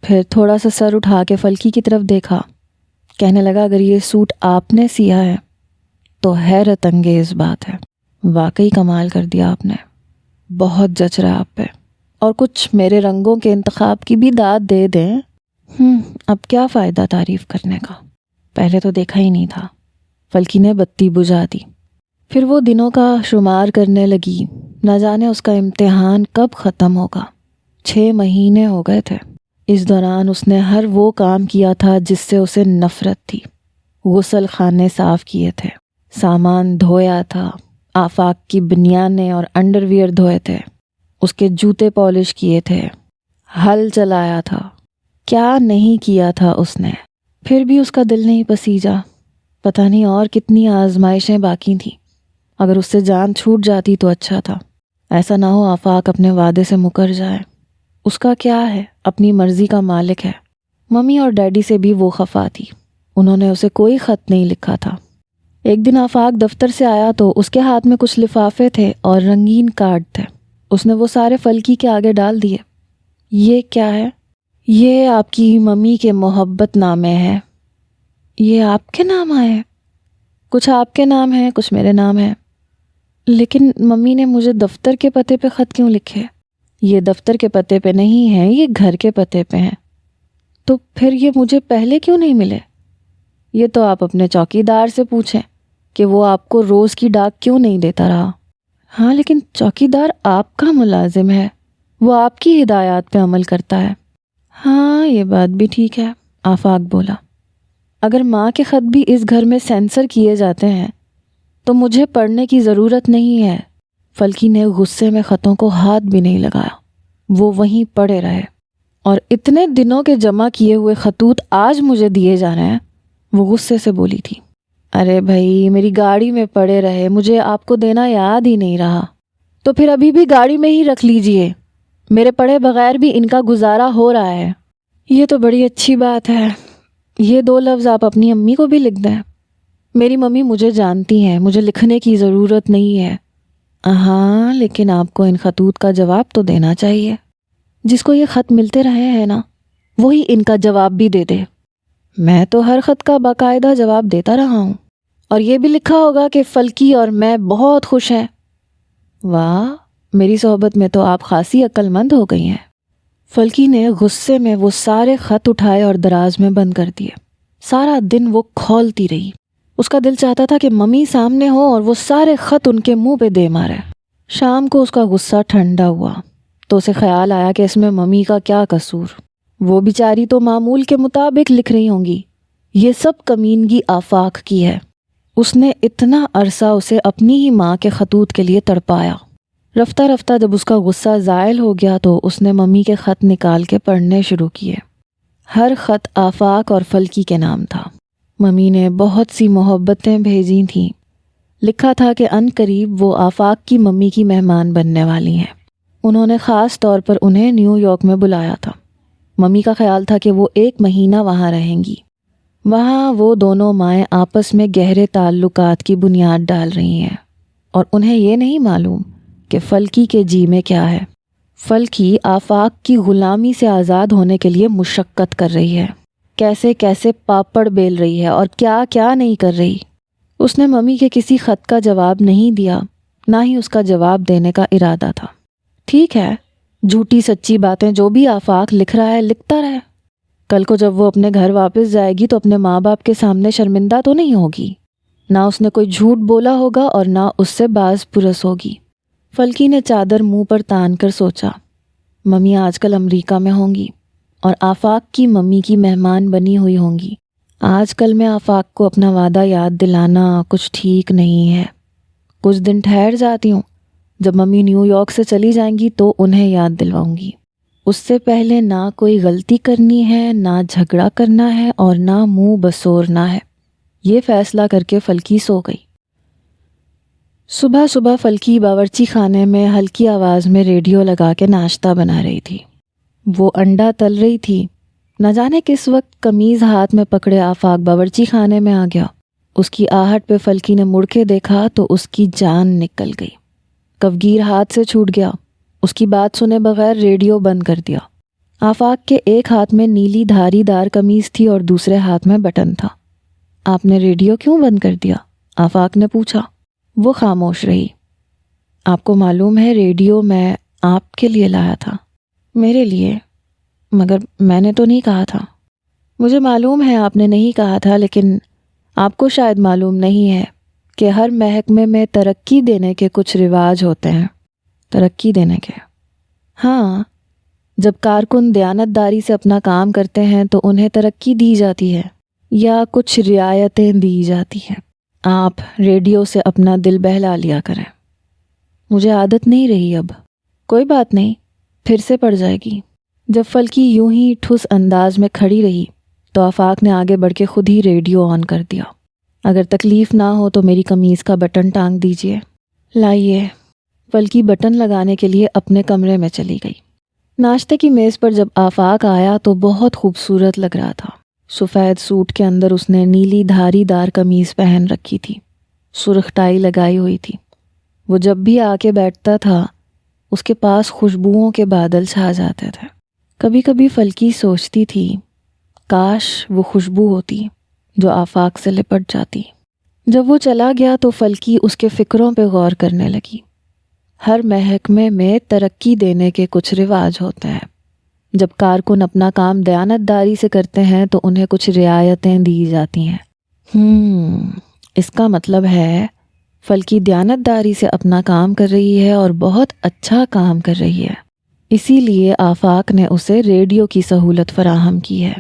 پھر تھوڑا سا سر اٹھا کے فلکی کی طرف دیکھا۔ کہنے لگا اگر یہ سوٹ آپ نے سیا ہے تو حیرت انگیز بات ہے، واقعی کمال کر دیا آپ نے، بہت جچ رہا آپ پہ، اور کچھ میرے رنگوں کے انتخاب کی بھی داد دے دیں۔ اب کیا فائدہ تعریف کرنے کا، پہلے تو دیکھا ہی نہیں تھا۔ فلکی نے بتی بجھا دی، پھر وہ دنوں کا شمار کرنے لگی، نہ جانے اس کا امتحان کب ختم ہوگا۔ 6 مہینے ہو گئے تھے۔ اس دوران اس نے ہر وہ کام کیا تھا جس سے اسے نفرت تھی۔ غسل خانے صاف کیے تھے، سامان دھویا تھا، آفاق کی بنیانیں اور انڈر ویئر دھوئے تھے، اس کے جوتے پالش کیے تھے، ہل چلایا تھا، کیا نہیں کیا تھا اس نے۔ پھر بھی اس کا دل نہیں پسیجا۔ پتہ نہیں اور کتنی آزمائشیں باقی تھیں۔ اگر اس سے جان چھوٹ جاتی تو اچھا تھا، ایسا نہ ہو آفاق اپنے وعدے سے مکر جائے۔ اس کا کیا ہے، اپنی مرضی کا مالک ہے۔ ممی اور ڈیڈی سے بھی وہ خفا تھی، انہوں نے اسے کوئی خط نہیں لکھا تھا۔ ایک دن آفاق دفتر سے آیا تو اس کے ہاتھ میں کچھ لفافے تھے اور رنگین کارڈ تھے۔ اس نے وہ سارے فلکی کے آگے ڈال دیے۔ یہ کیا ہے؟ یہ آپ کی ممی کے محبت نامے ہیں۔ یہ آپ کے نام آئے؟ کچھ آپ کے نام ہیں، کچھ میرے نام ہیں۔ لیکن ممی نے مجھے دفتر کے پتے پہ خط کیوں لکھے؟ یہ دفتر کے پتے پہ نہیں ہیں، یہ گھر کے پتے پہ ہیں۔ تو پھر یہ مجھے پہلے کیوں نہیں ملے؟ یہ تو آپ اپنے چوکیدار سے پوچھیں کہ وہ آپ کو روز کی ڈاک کیوں نہیں دیتا رہا۔ ہاں لیکن چوکیدار آپ کا ملازم ہے، وہ آپ کی ہدایات پہ عمل کرتا ہے۔ ہاں یہ بات بھی ٹھیک ہے، آفاق بولا۔ اگر ماں کے خط بھی اس گھر میں سینسر کیے جاتے ہیں تو مجھے پڑھنے کی ضرورت نہیں ہے۔ فلکی نے غصے میں خطوں کو ہاتھ بھی نہیں لگایا، وہ وہیں پڑے رہے۔ اور اتنے دنوں کے جمع کیے ہوئے خطوط آج مجھے دیے جا رہے ہیں، وہ غصے سے بولی تھی۔ ارے بھائی میری گاڑی میں پڑے رہے، مجھے آپ کو دینا یاد ہی نہیں رہا، تو پھر ابھی بھی گاڑی میں ہی رکھ لیجئے، میرے پڑھے بغیر بھی ان کا گزارا ہو رہا ہے۔ یہ تو بڑی اچھی بات ہے، یہ 2 لفظ آپ اپنی امی کو بھی لکھ دیں۔ میری ممی مجھے جانتی ہیں، مجھے لکھنے کی ضرورت نہیں ہے۔ ہاں لیکن آپ کو ان خطوط کا جواب تو دینا چاہیے۔ جس کو یہ خط ملتے رہے ہیں نا، وہی ان کا جواب بھی دے دے۔ میں تو ہر خط کا باقاعدہ جواب دیتا رہا ہوں، اور یہ بھی لکھا ہوگا کہ فلکی اور میں بہت خوش ہیں۔ واہ، میری صحبت میں تو آپ خاصی عقل مند ہو گئی ہیں۔ فلکی نے غصے میں وہ سارے خط اٹھائے اور دراز میں بند کر دیے۔ سارا دن وہ کھولتی رہی۔ اس کا دل چاہتا تھا کہ ممی سامنے ہو اور وہ سارے خط ان کے منہ پہ دے مارے۔ شام کو اس کا غصہ ٹھنڈا ہوا تو اسے خیال آیا کہ اس میں ممی کا کیا قصور؟ وہ بیچاری تو معمول کے مطابق لکھ رہی ہوں گی۔ یہ سب کمینگی آفاق کی ہے۔ اس نے اتنا عرصہ اسے اپنی ہی ماں کے خطوط کے لیے تڑپایا۔ رفتہ رفتہ جب اس کا غصہ زائل ہو گیا تو اس نے ممی کے خط نکال کے پڑھنے شروع کیے۔ ہر خط آفاق اور فلکی کے نام تھا۔ ممی نے بہت سی محبتیں بھیجی تھیں۔ لکھا تھا کہ ان قریب وہ آفاق کی ممی کی مہمان بننے والی ہیں۔ انہوں نے خاص طور پر انہیں نیو یارک میں بلایا تھا۔ ممی کا خیال تھا کہ وہ 1 مہینہ وہاں رہیں گی۔ وہاں وہ دونوں مائیں آپس میں گہرے تعلقات کی بنیاد ڈال رہی ہیں، اور انہیں یہ نہیں معلوم کہ فلکی کے جی میں کیا ہے۔ فلکی آفاق کی غلامی سے آزاد ہونے کے لیے مشقت کر رہی ہے، کیسے کیسے پاپڑ بیل رہی ہے اور کیا کیا نہیں کر رہی۔ اس نے ممی کے کسی خط کا جواب نہیں دیا، نہ ہی اس کا جواب دینے کا ارادہ تھا۔ ٹھیک ہے، جھوٹی سچی باتیں جو بھی آفاق لکھ رہا ہے لکھتا رہے۔ کل کو جب وہ اپنے گھر واپس جائے گی تو اپنے ماں باپ کے سامنے شرمندہ تو نہیں ہوگی۔ نہ اس نے کوئی جھوٹ بولا ہوگا اور نہ اس سے باز پرس ہوگی۔ فلکی نے چادر منہ پر تان کر سوچا، ممی آج کل امریکہ میں ہوں گی اور آفاق کی ممی کی مہمان بنی ہوئی ہوں گی۔ آج کل میں آفاق کو اپنا وعدہ یاد دلانا کچھ ٹھیک نہیں ہے۔ کچھ دن ٹھہر جاتی ہوں، جب ممی نیو یارک سے چلی جائیں گی تو انہیں یاد دلواؤں گی۔ اس سے پہلے نہ کوئی غلطی کرنی ہے، نہ جھگڑا کرنا ہے اور نہ منہ بسورنا ہے۔ یہ فیصلہ کر کے فلکی سو گئی۔ صبح صبح فلکی باورچی خانے میں ہلکی آواز میں ریڈیو لگا کے ناشتہ بنا رہی تھی۔ وہ انڈا تل رہی تھی۔ نہ جانے کس وقت قمیض ہاتھ میں پکڑے آفاق باورچی خانے میں آ گیا۔ اس کی آہٹ پہ فلکی نے مڑ کے دیکھا تو اس کی جان نکل گئی۔ کفگیر ہاتھ سے چھوٹ گیا۔ اس کی بات سنے بغیر ریڈیو بند کر دیا۔ آفاق کے ایک ہاتھ میں نیلی دھاری دار قمیض تھی اور دوسرے ہاتھ میں بٹن تھا۔ آپ نے ریڈیو کیوں بند کر دیا؟ آفاق نے پوچھا۔ وہ خاموش رہی۔ آپ کو معلوم ہے ریڈیو میں آپ کے لیے لایا تھا۔ میرے لیے؟ مگر میں نے تو نہیں کہا تھا۔ مجھے معلوم ہے آپ نے نہیں کہا تھا، لیکن آپ کو شاید معلوم نہیں ہے کہ ہر محکمے میں ترقی دینے کے کچھ رواج ہوتے ہیں۔ ترقی دینے کے؟ ہاں، جب کارکن دیانت داری سے اپنا کام کرتے ہیں تو انہیں ترقی دی جاتی ہے یا کچھ رعایتیں دی جاتی ہیں۔ آپ ریڈیو سے اپنا دل بہلا لیا کریں۔ مجھے عادت نہیں رہی اب۔ کوئی بات نہیں، پھر سے پڑ جائے گی۔ جب فلکی یوں ہی ٹھس انداز میں کھڑی رہی تو آفاق نے آگے بڑھ کے خود ہی ریڈیو آن کر دیا۔ اگر تکلیف نہ ہو تو میری قمیض کا بٹن ٹانگ دیجیے۔ لائیے۔ فلکی بٹن لگانے کے لیے اپنے کمرے میں چلی گئی۔ ناشتے کی میز پر جب آفاق آیا تو بہت خوبصورت لگ رہا تھا۔ سفید سوٹ کے اندر اس نے نیلی دھاری دار قمیض پہن رکھی تھی، سرخ ٹائی لگائی ہوئی تھی۔ وہ جب بھی آ کے بیٹھتا تھا اس کے پاس خوشبوؤں کے بادل چھا جاتے تھے۔ کبھی کبھی فلکی سوچتی تھی کاش وہ خوشبو ہوتی جو آفاق سے لپٹ جاتی۔ جب وہ چلا گیا تو فلکی اس کے فکروں پہ غور کرنے لگی۔ ہر محکمے میں ترقی دینے کے کچھ رواج ہوتے ہیں۔ جب کارکن اپنا کام دیانت داری سے کرتے ہیں تو انہیں کچھ رعایتیں دی جاتی ہیں۔ اس کا مطلب ہے فلکی دیانت داری سے اپنا کام کر رہی ہے اور بہت اچھا کام کر رہی ہے۔ اسی لیے آفاق نے اسے ریڈیو کی سہولت فراہم کی ہے۔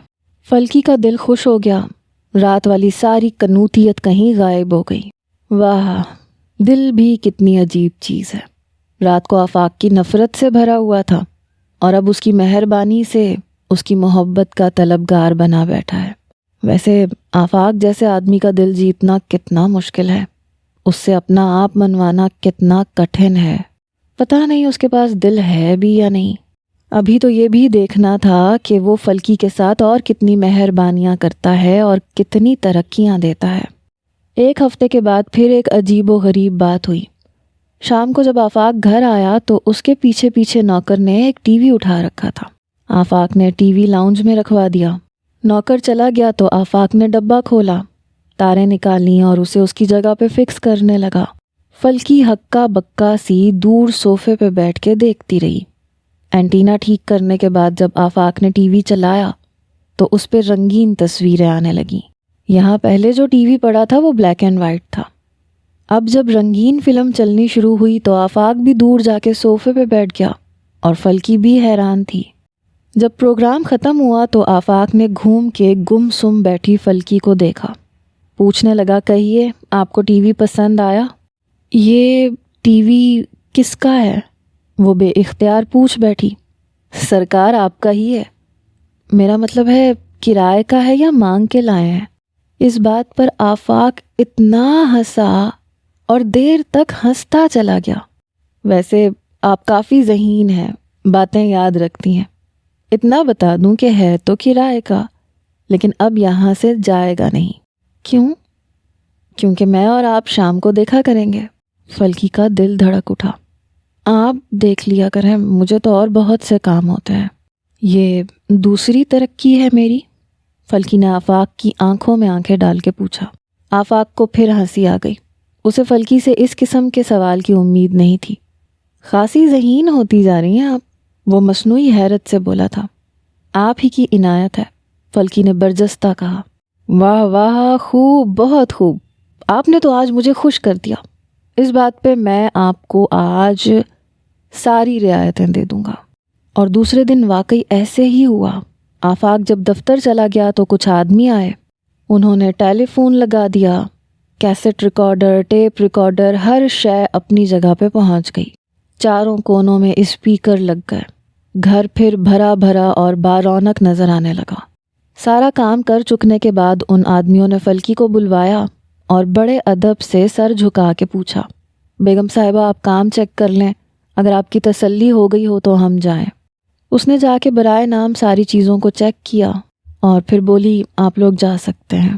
فلکی کا دل خوش ہو گیا۔ رات والی ساری کنوتیت کہیں غائب ہو گئی۔ واہ، دل بھی کتنی عجیب چیز ہے۔ رات کو آفاق کی نفرت سے بھرا ہوا تھا اور اب اس کی مہربانی سے اس کی محبت کا طلبگار بنا بیٹھا ہے۔ ویسے آفاق جیسے آدمی کا دل جیتنا کتنا مشکل ہے، اس سے اپنا آپ منوانا کتنا کٹھن ہے۔ پتہ نہیں اس کے پاس دل ہے بھی یا نہیں۔ ابھی تو یہ بھی دیکھنا تھا کہ وہ فلکی کے ساتھ اور کتنی مہربانیاں کرتا ہے اور کتنی ترقیاں دیتا ہے۔ ایک ہفتے کے بعد پھر ایک عجیب و غریب بات ہوئی۔ شام کو جب آفاق گھر آیا تو اس کے پیچھے پیچھے نوکر نے ایک ٹی وی اٹھا رکھا تھا۔ آفاق نے ٹی وی لاؤنج میں رکھوا دیا۔ نوکر چلا گیا تو آفاق نے ڈبہ کھولا، تاریں نکالیں اور اسے اس کی جگہ پہ فکس کرنے لگا۔ فلکی ہکا بکا سی دور صوفے پہ بیٹھ کے دیکھتی رہی۔ اینٹینا ٹھیک کرنے کے بعد جب آفاق نے ٹی وی چلایا تو اس پہ رنگین تصویریں آنے لگیں۔ یہاں پہلے جو ٹی وی پڑا تھا وہ بلیک اینڈ وائٹ تھا۔ اب جب رنگین فلم چلنی شروع ہوئی تو آفاق بھی دور جا کے صوفے پہ بیٹھ گیا اور فلکی بھی حیران تھی۔ جب پروگرام ختم ہوا تو آفاق نے گھوم کے گم سم بیٹھی فلکی کو دیکھا۔ پوچھنے لگا، کہیے آپ کو ٹی وی پسند آیا؟ یہ ٹی وی کس کا ہے؟ وہ بے اختیار پوچھ بیٹھی۔ سرکار آپ کا ہی ہے۔ میرا مطلب ہے کرائے کا ہے یا مانگ کے لائے ہیں؟ اس بات پر آفاق اتنا ہنسا اور دیر تک ہنستا چلا گیا۔ ویسے آپ کافی ذہین ہیں، باتیں یاد رکھتی ہیں۔ اتنا بتا دوں کہ ہے تو کرائے کا، لیکن اب یہاں سے جائے گا نہیں۔ کیوں؟ کیونکہ میں اور آپ شام کو دیکھا کریں گے۔ فلکی کا دل دھڑک اٹھا۔ آپ دیکھ لیا کریں، مجھے تو اور بہت سے کام ہوتے ہیں۔ یہ دوسری ترقی ہے میری؟ فلکی نے آفاق کی آنکھوں میں آنکھیں ڈال کے پوچھا۔ آفاق کو پھر ہنسی آ گئی۔ اسے فلکی سے اس قسم کے سوال کی امید نہیں تھی۔ خاصی ذہین ہوتی جا رہی ہیں آپ، وہ مصنوعی حیرت سے بولا تھا۔ آپ ہی کی عنایت ہے، فلکی نے برجستہ کہا۔ واہ واہ، خوب، بہت خوب، آپ نے تو آج مجھے خوش کر دیا۔ اس بات پہ میں آپ کو آج ساری رعایتیں دے دوں گا۔ اور دوسرے دن واقعی ایسے ہی ہوا۔ آفاق جب دفتر چلا گیا تو کچھ آدمی آئے۔ انہوں نے ٹیلی فون لگا دیا، کیسٹ ریکارڈر، ٹیپ ریکارڈر، ہر شے اپنی جگہ پہ پہنچ گئی۔ چاروں کونوں میں اسپیکر لگ گئے۔ گھر پھر بھرا بھرا اور بارونق نظر آنے لگا۔ سارا کام کر چکنے کے بعد ان آدمیوں نے فلکی کو بلوایا اور بڑے ادب سے سر جھکا کے پوچھا، بیگم صاحبہ آپ کام چیک کر لیں، اگر آپ کی تسلی ہو گئی ہو تو ہم جائیں۔ اس نے جا کے برائے نام ساری چیزوں کو چیک کیا اور پھر بولی، آپ لوگ جا سکتے ہیں۔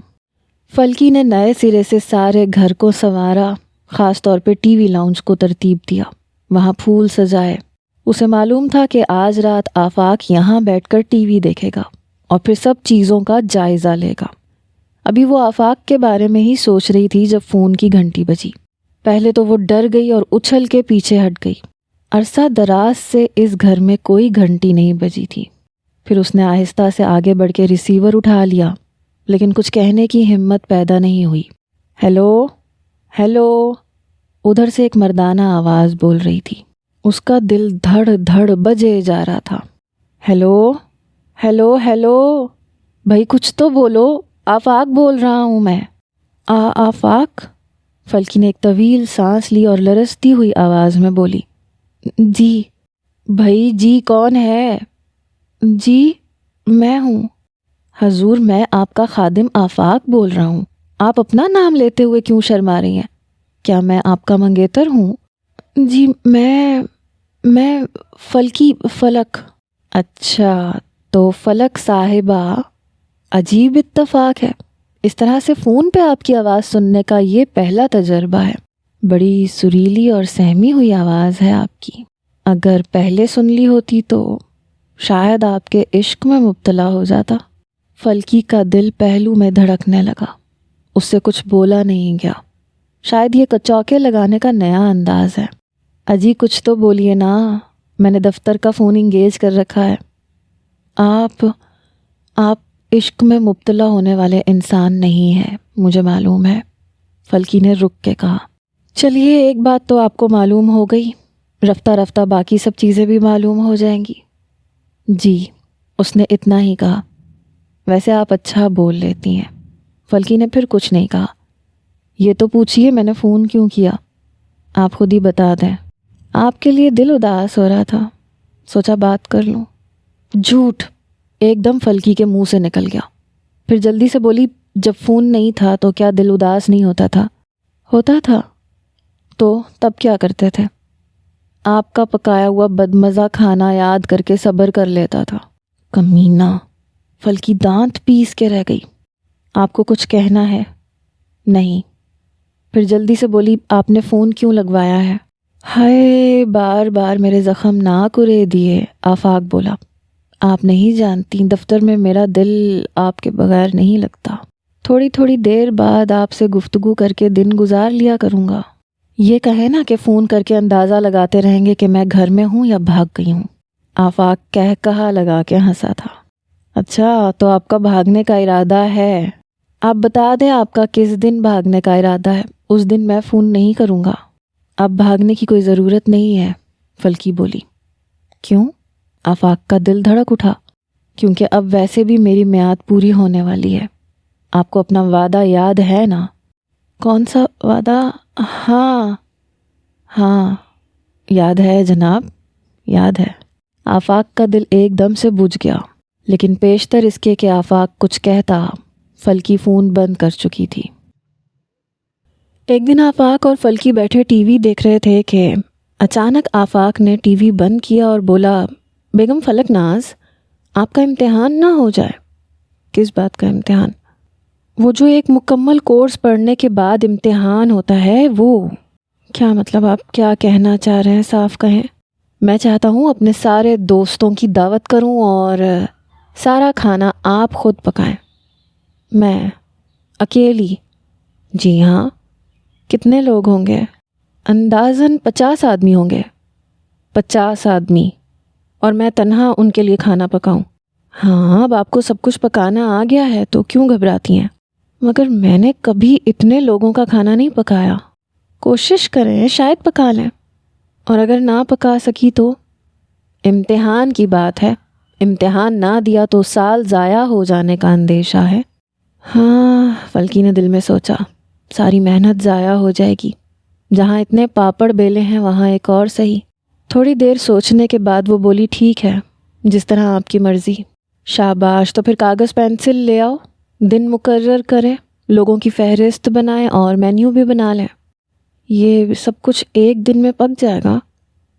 فلکی نے نئے سرے سے سارے گھر کو سنوارا، خاص طور پہ ٹی وی لاؤنج کو ترتیب دیا، وہاں پھول سجائے۔ اسے معلوم تھا کہ آج رات آفاق یہاں بیٹھ کر ٹی وی دیکھے گا اور پھر سب چیزوں کا جائزہ لے گا۔ ابھی وہ آفاق کے بارے میں ہی سوچ رہی تھی جب فون کی گھنٹی بجی۔ پہلے تو وہ ڈر گئی اور اچھل کے پیچھے ہٹ گئی۔ عرصہ دراز سے اس گھر میں کوئی گھنٹی نہیں بجی تھی۔ پھر اس نے آہستہ سے آگے بڑھ کے ریسیور اٹھا لیا، لیکن کچھ کہنے کی ہمت پیدا نہیں ہوئی۔ ہیلو ہیلو، ادھر سے ایک مردانہ آواز بول رہی تھی۔ اس کا دل دھڑ دھڑ بجے جا رہا تھا۔ ہیلو ہیلو ہیلو، بھائی کچھ تو بولو، آفاق بول رہا ہوں میں۔ آفاق؟ فلکی نے ایک طویل سانس لی اور لرزتی ہوئی آواز میں بولی، جی بھائی، جی کون ہے؟ جی میں ہوں حضور، میں آپ کا خادم آفاق بول رہا ہوں۔ آپ اپنا نام لیتے ہوئے کیوں شرما رہی ہیں؟ کیا میں آپ کا منگیتر ہوں؟ جی میں فلکی، فلک۔ اچھا، تو فلک صاحبہ، عجیب اتفاق ہے، اس طرح سے فون پہ آپ کی آواز سننے کا یہ پہلا تجربہ ہے۔ بڑی سریلی اور سہمی ہوئی آواز ہے آپ کی۔ اگر پہلے سن لی ہوتی تو شاید آپ کے عشق میں مبتلا ہو جاتا۔ فلکی کا دل پہلو میں دھڑکنے لگا۔ اس سے کچھ بولا نہیں گیا۔ شاید یہ چوکے لگانے کا نیا انداز ہے۔ اجی کچھ تو بولیے نا، میں نے دفتر کا فون انگیج کر رکھا ہے۔ آپ عشق میں مبتلا ہونے والے انسان نہیں ہیں، مجھے معلوم ہے، فلکی نے رک کے کہا۔ چلیے، ایک بات تو آپ کو معلوم ہو گئی، رفتہ رفتہ باقی سب چیزیں بھی معلوم ہو جائیں گی۔ جی، اس نے اتنا ہی کہا۔ ویسے آپ اچھا بول لیتی ہیں۔ فلکی نے پھر کچھ نہیں کہا۔ یہ تو پوچھیے میں نے فون کیوں کیا؟ آپ خود ہی بتا دیں۔ آپ کے لیے دل اداس ہو رہا تھا، سوچا بات کر لوں۔ جھوٹ، ایک دم فلکی کے منہ سے نکل گیا۔ پھر جلدی سے بولی، جب فون نہیں تھا تو کیا دل اداس نہیں ہوتا تھا؟ ہوتا تھا۔ تو تب کیا کرتے تھے؟ آپ کا پکایا ہوا بدمزہ کھانا یاد کر کے صبر کر لیتا تھا۔ کمینہ، فلکی دانت پیس کے رہ گئی۔ آپ کو کچھ کہنا ہے؟ نہیں، پھر جلدی سے بولی آپ نے فون کیوں لگوایا ہے؟ ہائے بار بار میرے زخم نہ کرے دیے، آفاق بولا۔ آپ نہیں جانتی دفتر میں میرا دل آپ کے بغیر نہیں لگتا۔ تھوڑی تھوڑی دیر بعد آپ سے گفتگو کر کے دن گزار لیا کروں گا۔ یہ کہے نا کہ فون کر کے اندازہ لگاتے رہیں گے کہ میں گھر میں ہوں یا بھاگ گئی ہوں۔ آفاق کہا لگا کے ہنسا تھا۔ اچھا تو آپ کا بھاگنے کا ارادہ ہے؟ آپ بتا دیں آپ کا کس دن بھاگنے کا ارادہ ہے، اس دن میں فون نہیں کروں گا۔ اب بھاگنے کی کوئی ضرورت نہیں ہے، فلکی بولی۔ کیوں؟ آفاق کا دل دھڑک اٹھا۔ کیونکہ اب ویسے بھی میری میعاد پوری ہونے والی ہے۔ آپ کو اپنا وعدہ یاد ہے نا؟ کون سا وعدہ؟ ہاں یاد ہے جناب، یاد ہے۔ آفاق کا دل ایک دم سے بجھ گیا، لیکن پیشتر اس کے کہ آفاق کچھ کہتا، فلکی فون بند کر چکی تھی۔ ایک دن آفاق اور فلکی بیٹھے ٹی وی دیکھ رہے تھے کہ اچانک آفاق نے ٹی وی بند کیا اور بولا، بیگم فلک ناز، آپ کا امتحان نہ ہو جائے۔ کس بات کا امتحان؟ وہ جو ایک مکمل کورس پڑھنے کے بعد امتحان ہوتا ہے وہ۔ کیا مطلب؟ آپ کیا کہنا چاہ رہے ہیں؟ صاف کہیں۔ میں چاہتا ہوں اپنے سارے دوستوں کی دعوت کروں اور سارا کھانا آپ خود پکائیں۔ میں اکیلی؟ جی ہاں۔ کتنے لوگ ہوں گے؟ اندازاً 50 آدمی ہوں گے۔ 50 آدمی اور میں تنہا ان کے لیے کھانا پکاؤں؟ ہاں، اب آپ کو سب کچھ پکانا آ گیا ہے تو کیوں گھبراتی ہیں؟ مگر میں نے کبھی اتنے لوگوں کا کھانا نہیں پکایا۔ کوشش کریں، شاید پکا لیں، اور اگر نہ پکا سکی تو؟ امتحان کی بات ہے، امتحان نہ دیا تو سال ضائع ہو جانے کا اندیشہ ہے۔ ہاں، فلکی نے دل میں سوچا، ساری محنت ضائع ہو جائے گی۔ جہاں اتنے پاپڑ بیلے ہیں وہاں ایک اور صحیح۔ تھوڑی دیر سوچنے کے بعد وہ بولی، ٹھیک ہے، جس طرح آپ کی مرضی۔ شاباش، تو پھر کاغذ پینسل لے آؤ، دن مقرر کریں، لوگوں کی فہرست بنائیں اور مینیو بھی بنا لیں۔ یہ سب کچھ ایک دن میں پک جائے گا؟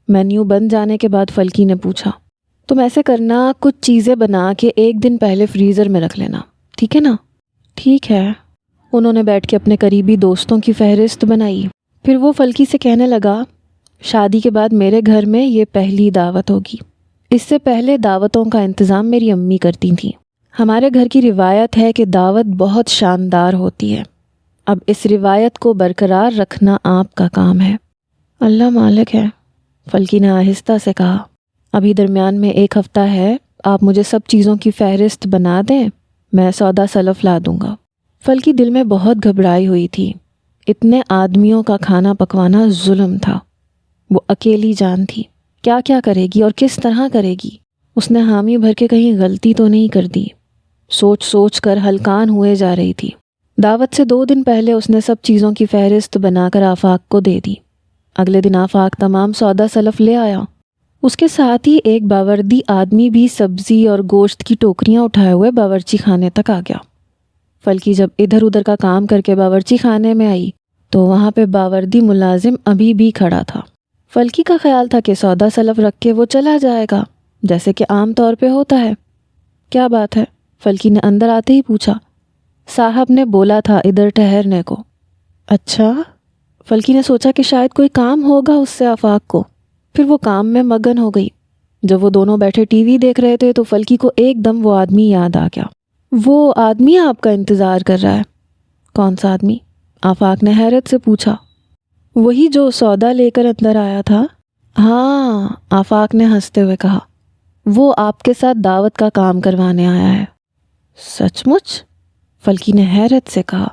مینیو بن جانے کے بعد فلکی نے پوچھا، تم ایسے کرنا، کچھ چیزیں بنا کے ایک دن پہلے فریزر میں رکھ لینا، ٹھیک ہے نا؟ ٹھیک ہے۔ انہوں نے بیٹھ کے اپنے قریبی دوستوں کی فہرست بنائی۔ پھر وہ فلکی سے کہنے لگا، شادی کے بعد میرے گھر میں یہ پہلی دعوت ہوگی۔ اس سے پہلے دعوتوں کا انتظام میری امی کرتی تھیں۔ ہمارے گھر کی روایت ہے کہ دعوت بہت شاندار ہوتی ہے۔ اب اس روایت کو برقرار رکھنا آپ کا کام ہے۔ اللہ مالک ہے، فلکی نے آہستہ سے کہا۔ ابھی درمیان میں 1 ہفتہ ہے، آپ مجھے سب چیزوں کی فہرست بنا دیں، میں سودا سلف لا دوں گا۔ فلکی دل میں بہت گھبرائی ہوئی تھی۔ اتنے آدمیوں کا کھانا پکوانا ظلم تھا۔ وہ اکیلی جان تھی، کیا کیا کرے گی اور کس طرح کرے گی؟ اس نے حامی بھر کے کہیں غلطی تو نہیں کر دی؟ سوچ سوچ کر ہلکان ہوئے جا رہی تھی۔ دعوت سے 2 دن پہلے اس نے سب چیزوں کی فہرست بنا کر آفاق کو دے دی۔ اگلے دن آفاق تمام سودا سلف لے آیا۔ اس کے ساتھ ہی ایک باوردی آدمی بھی سبزی اور گوشت کی ٹوکریاں اٹھائے ہوئے باورچی خانے تک آ گیا۔ فلکی جب ادھر ادھر کا کام کر کے باورچی خانے میں آئی تو وہاں پہ باوردی ملازم ابھی بھی کھڑا تھا۔ فلکی کا خیال تھا کہ سودا سلف رکھ کے وہ چلا جائے گا، جیسے کہ عام طور پہ ہوتا ہے۔ کیا بات ہے؟ فلکی نے اندر آتے ہی پوچھا۔ صاحب نے بولا تھا ادھر ٹھہرنے کو۔ اچھا؟ فلکی نے سوچا کہ شاید کوئی کام ہوگا اس سے آفاق کو، پھر وہ کام میں مگن ہو گئی۔ جب وہ دونوں بیٹھے ٹی وی دیکھ رہے تھے تو فلکی کو ایک دم وہ آدمی یاد آ گیا۔ وہ آدمی آپ کا انتظار کر رہا ہے؟ کون سا آدمی؟ آفاق نے حیرت سے پوچھا۔ وہی جو سودا لے کر اندر آیا تھا؟ ہاں، آفاق نے ہنستے ہوئے کہا، وہ آپ کے ساتھ دعوت کا کام کروانے آیا ہے۔ سچ مچ؟ فلکی نے حیرت سے کہا۔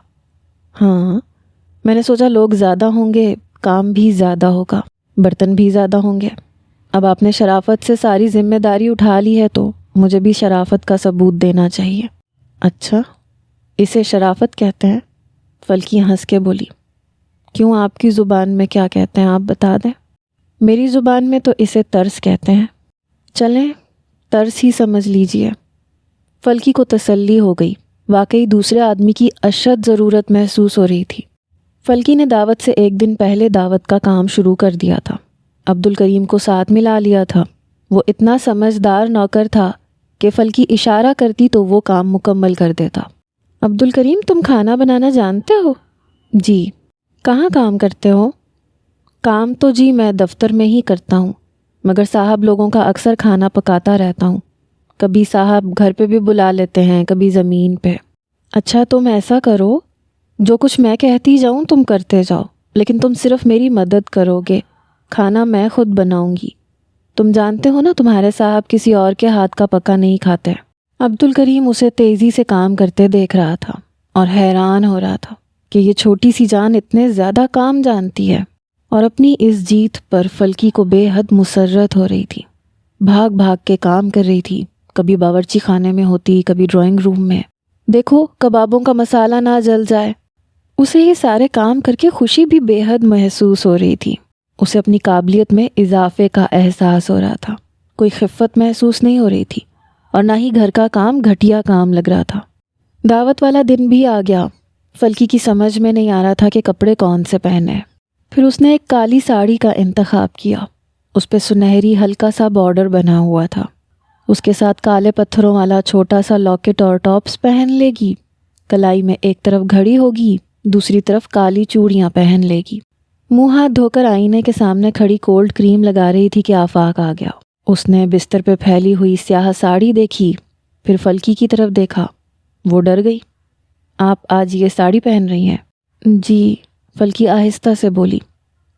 ہاں، میں نے سوچا لوگ زیادہ ہوں گے، کام بھی زیادہ ہوگا، برتن بھی زیادہ ہوں گے۔ اب آپ نے شرافت سے ساری ذمہ داری اٹھا لی ہے تو مجھے بھی شرافت کا ثبوت دینا چاہیے۔ اچھا، اسے شرافت کہتے ہیں؟ فلکی ہنس کے بولی۔ کیوں، آپ کی زبان میں کیا کہتے ہیں آپ بتا دیں؟ میری زبان میں تو اسے ترس کہتے ہیں۔ چلیں، ترس ہی سمجھ لیجئے۔ فلکی کو تسلی ہو گئی، واقعی دوسرے آدمی کی اشد ضرورت محسوس ہو رہی تھی۔ فلکی نے دعوت سے 1 دن پہلے دعوت کا کام شروع کر دیا تھا۔ عبدالکریم کو ساتھ ملا لیا تھا۔ وہ اتنا سمجھدار نوکر تھا کہ فلکی اشارہ کرتی تو وہ کام مکمل کر دیتا۔ عبدالکریم، تم کھانا بنانا جانتے ہو؟ جی۔ کہاں کام کرتے ہو؟ کام تو جی میں دفتر میں ہی کرتا ہوں، مگر صاحب لوگوں کا اکثر کھانا پکاتا رہتا ہوں۔ کبھی صاحب گھر پہ بھی بلا لیتے ہیں، کبھی زمین پہ۔ اچھا تم ایسا کرو، جو کچھ میں کہتی جاؤں تم کرتے جاؤ، لیکن تم صرف میری مدد کرو گے، کھانا میں خود بناؤں گی۔ تم جانتے ہو نا تمہارے صاحب کسی اور کے ہاتھ کا پکا نہیں کھاتے۔ عبدالکریم اسے تیزی سے کام کرتے دیکھ رہا تھا اور حیران ہو رہا تھا کہ یہ چھوٹی سی جان اتنے زیادہ کام جانتی ہے، اور اپنی اس جیت پر فلکی کو بے حد مسرت ہو رہی تھی۔ بھاگ بھاگ کے کام کر رہی تھی، کبھی باورچی خانے میں ہوتی، کبھی ڈرائنگ روم میں۔ دیکھو کبابوں کا مسالہ نہ جل جائے۔ اسے یہ سارے کام کر کے خوشی بھی بے حد محسوس ہو رہی تھی۔ اسے اپنی قابلیت میں اضافے کا احساس ہو رہا تھا، کوئی خفت محسوس نہیں ہو رہی تھی، اور نہ ہی گھر کا کام گھٹیا کام لگ رہا تھا۔ دعوت والا دن بھی آ گیا۔ فلکی کی سمجھ میں نہیں آ رہا تھا کہ کپڑے کون سے پہنے۔ پھر اس نے ایک کالی ساڑی کا انتخاب کیا۔ اس پہ سنہری ہلکا سا بارڈر بنا ہوا تھا۔ اس کے ساتھ کالے پتھروں والا چھوٹا سا لاکٹ اور ٹاپس پہن لے گی۔ کلائی میں ایک طرف گھڑی ہوگی، دوسری طرف کالی چوڑیاں پہن لے گی۔ منہ ہاتھ دھو کر آئینے کے سامنے کھڑی کولڈ کریم لگا رہی تھی کہ آفاق آ گیا۔ اس نے بستر پہ پھیلی ہوئی سیاہ ساڑی دیکھی، پھر فلکی کی طرف دیکھا۔ وہ ڈر گئی۔ آپ آج یہ ساڑی پہن رہی ہیں؟ جی، فلکی آہستہ سے بولی۔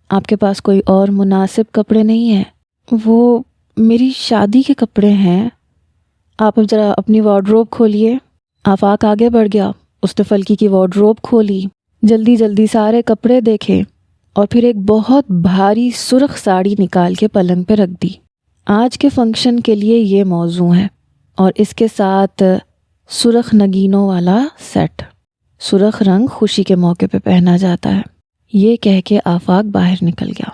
آپ کے پاس کوئی اور مناسب کپڑے نہیں ہیں؟ وہ میری شادی کے کپڑے ہیں۔ آپ اب ذرا اپنی وارڈروب کھولیے۔ آفاق آگے بڑھ گیا۔ اس نے فلکی کی وارڈروب کھولی، جلدی جلدی سارے کپڑے دیکھے، اور پھر ایک بہت بھاری سرخ ساڑی نکال کے پلنگ پہ رکھ دی۔ آج کے فنکشن کے لیے یہ موزوں ہے، اور اس کے ساتھ سرخ نگینوں والا سیٹ۔ سرخ رنگ خوشی کے موقع پہ پہنا جاتا ہے۔ یہ کہہ کے آفاق باہر نکل گیا۔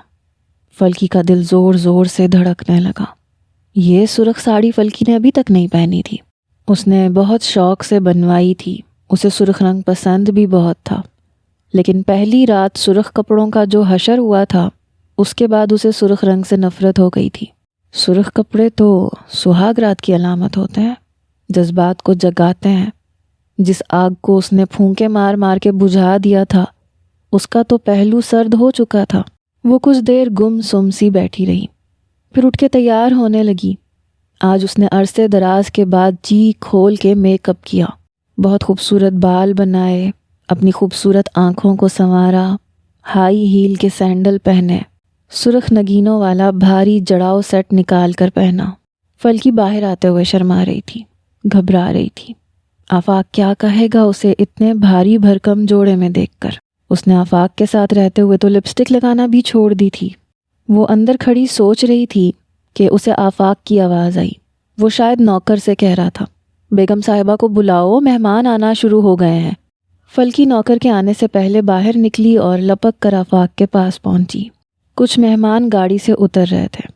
فلکی کا دل زور زور سے دھڑکنے لگا۔ یہ سرخ ساڑی فلکی نے ابھی تک نہیں پہنی تھی۔ اس نے بہت شوق سے بنوائی تھی، اسے سرخ رنگ پسند بھی بہت تھا، لیکن پہلی رات سرخ کپڑوں کا جو حشر ہوا تھا، اس کے بعد اسے سرخ رنگ سے نفرت ہو گئی تھی۔ سرخ کپڑے تو سہاگ رات کی علامت ہوتے ہیں، جذبات کو جگاتے ہیں۔ جس آگ کو اس نے پھونکے مار مار کے بجھا دیا تھا، اس کا تو پہلو سرد ہو چکا تھا۔ وہ کچھ دیر گم سم سی بیٹھی رہی، پھر اٹھ کے تیار ہونے لگی۔ آج اس نے عرصے دراز کے بعد جی کھول کے میک اپ کیا، بہت خوبصورت بال بنائے، اپنی خوبصورت آنکھوں کو سنوارا، ہائی ہیل کے سینڈل پہنے، سرخ نگینوں والا بھاری جڑاؤ سیٹ نکال کر پہنا۔ فلکی باہر آتے ہوئے شرما رہی تھی، گھبرا رہی تھی۔ آفاق کیا کہے گا اسے اتنے بھاری بھرکم جوڑے میں دیکھ کر؟ اس نے آفاق کے ساتھ رہتے ہوئے تو لپسٹک لگانا بھی چھوڑ دی تھی۔ وہ اندر کھڑی سوچ رہی تھی کہ اسے آفاق کی آواز آئی۔ وہ شاید نوکر سے کہہ رہا تھا، بیگم صاحبہ کو بلاؤ، مہمان آنا شروع ہو گئے ہیں۔ فلکی نوکر کے آنے سے پہلے باہر نکلی اور لپک کر آفاق کے پاس پہنچی۔ کچھ مہمان گاڑی سے اتر رہے تھے۔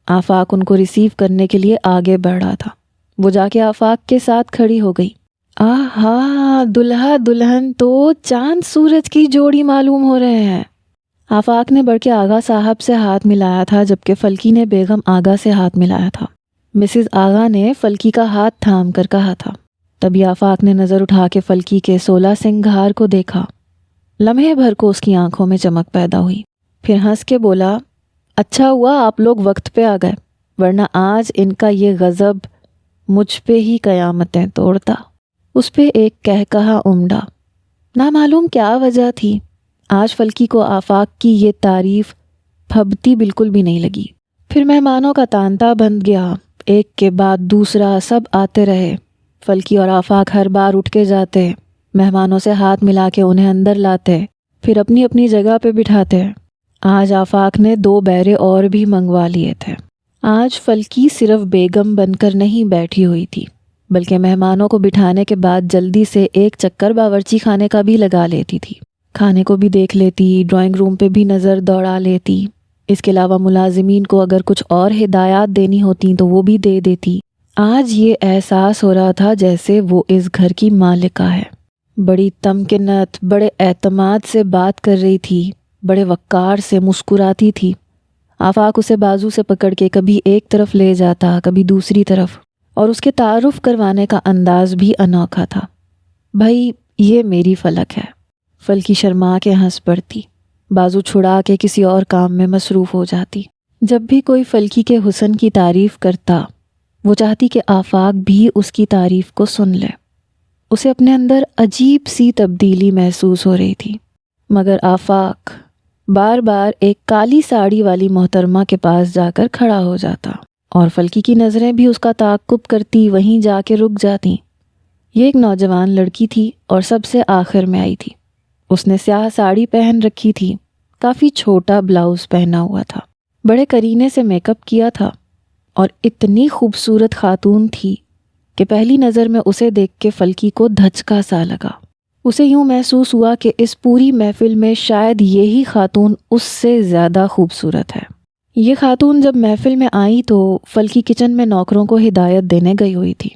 آفاق ان کو ریسیو کرنے کے لیے آگے بڑھ رہا تھا۔ وہ جا کے آفاق کے ساتھ کھڑی ہو گئی۔ آہا، دلہا دلہن تو چاند سورج کی جوڑی معلوم ہو رہے ہیں۔ آفاق نے بڑھ کے آغا صاحب سے ہاتھ ملایا تھا، جبکہ فلکی نے بیگم آغا سے ہاتھ ملایا تھا۔ مسز آغا نے فلکی کا ہاتھ تھام کر کہا تھا۔ تبھی آفاق نے نظر اٹھا کے فلکی کے 16 سنگھار کو دیکھا۔ لمحے بھر کو اس کی آنکھوں میں چمک پیدا ہوئی، پھر ہنس کے بولا، اچھا ہوا آپ لوگ وقت پہ آ گئے، ورنہ آج ان کا یہ غضب مجھ پہ ہی قیامتیں توڑتا۔ اس پہ ایک کہا امڑا۔ نامعلوم کیا وجہ تھی، آج فلکی کو آفاق کی یہ تعریف پھبتی بالکل بھی نہیں لگی۔ پھر مہمانوں کا تانتا بند گیا، ایک کے بعد دوسرا سب آتے رہے۔ فلکی اور آفاق ہر بار اٹھ کے جاتے، مہمانوں سے ہاتھ ملا کے انہیں اندر لاتے، پھر اپنی اپنی جگہ پہ بٹھاتے۔ آج آفاق نے 2 بیرے اور بھی منگوا لیے تھے۔ آج فلکی صرف بیگم بن کر نہیں بیٹھی ہوئی تھی، بلکہ مہمانوں کو بٹھانے کے بعد جلدی سے ایک چکر باورچی خانے کا بھی لگا لیتی تھی۔ کھانے کو بھی دیکھ لیتی، ڈرائنگ روم پہ بھی نظر دوڑا لیتی۔ اس کے علاوہ ملازمین کو اگر کچھ اور ہدایات دینی ہوتی تو وہ بھی دے دیتی۔ آج یہ احساس ہو رہا تھا جیسے وہ اس گھر کی مالکہ ہے۔ بڑی تمکنت، بڑے اعتماد سے بات کر رہی تھی، بڑے وقار سے مسکراتی تھی۔ آفاق اسے بازو سے پکڑ کے کبھی ایک طرف لے جاتا، کبھی دوسری طرف، اور اس کے تعارف کروانے کا انداز بھی انوکھا تھا۔ بھائی یہ میری فلک ہے۔ فلکی شرما کے ہنس پڑتی۔ بازو چھڑا کے کسی اور کام میں مصروف ہو جاتی۔ جب بھی کوئی فلکی کے حسن کی تعریف کرتا، وہ چاہتی کہ آفاق بھی اس کی تعریف کو سن لے۔ اسے اپنے اندر عجیب سی تبدیلی محسوس ہو رہی تھی، مگر آفاق بار بار ایک کالی ساڑی والی محترمہ کے پاس جا کر کھڑا ہو جاتا اور فلکی کی نظریں بھی اس کا تعاقب کرتی وہیں جا کے رک جاتی۔ یہ ایک نوجوان لڑکی تھی اور سب سے آخر میں آئی تھی۔ اس نے سیاہ ساڑی پہن رکھی تھی، کافی چھوٹا بلاؤز پہنا ہوا تھا، بڑے کرینے سے میک اپ کیا تھا اور اتنی خوبصورت خاتون تھی کہ پہلی نظر میں اسے دیکھ کے فلکی کو دھچکا سا لگا۔ اسے یوں محسوس ہوا کہ اس پوری محفل میں شاید یہی خاتون اس سے زیادہ خوبصورت ہے۔ یہ خاتون جب محفل میں آئی تو فلکی کچن میں نوکروں کو ہدایت دینے گئی ہوئی تھی۔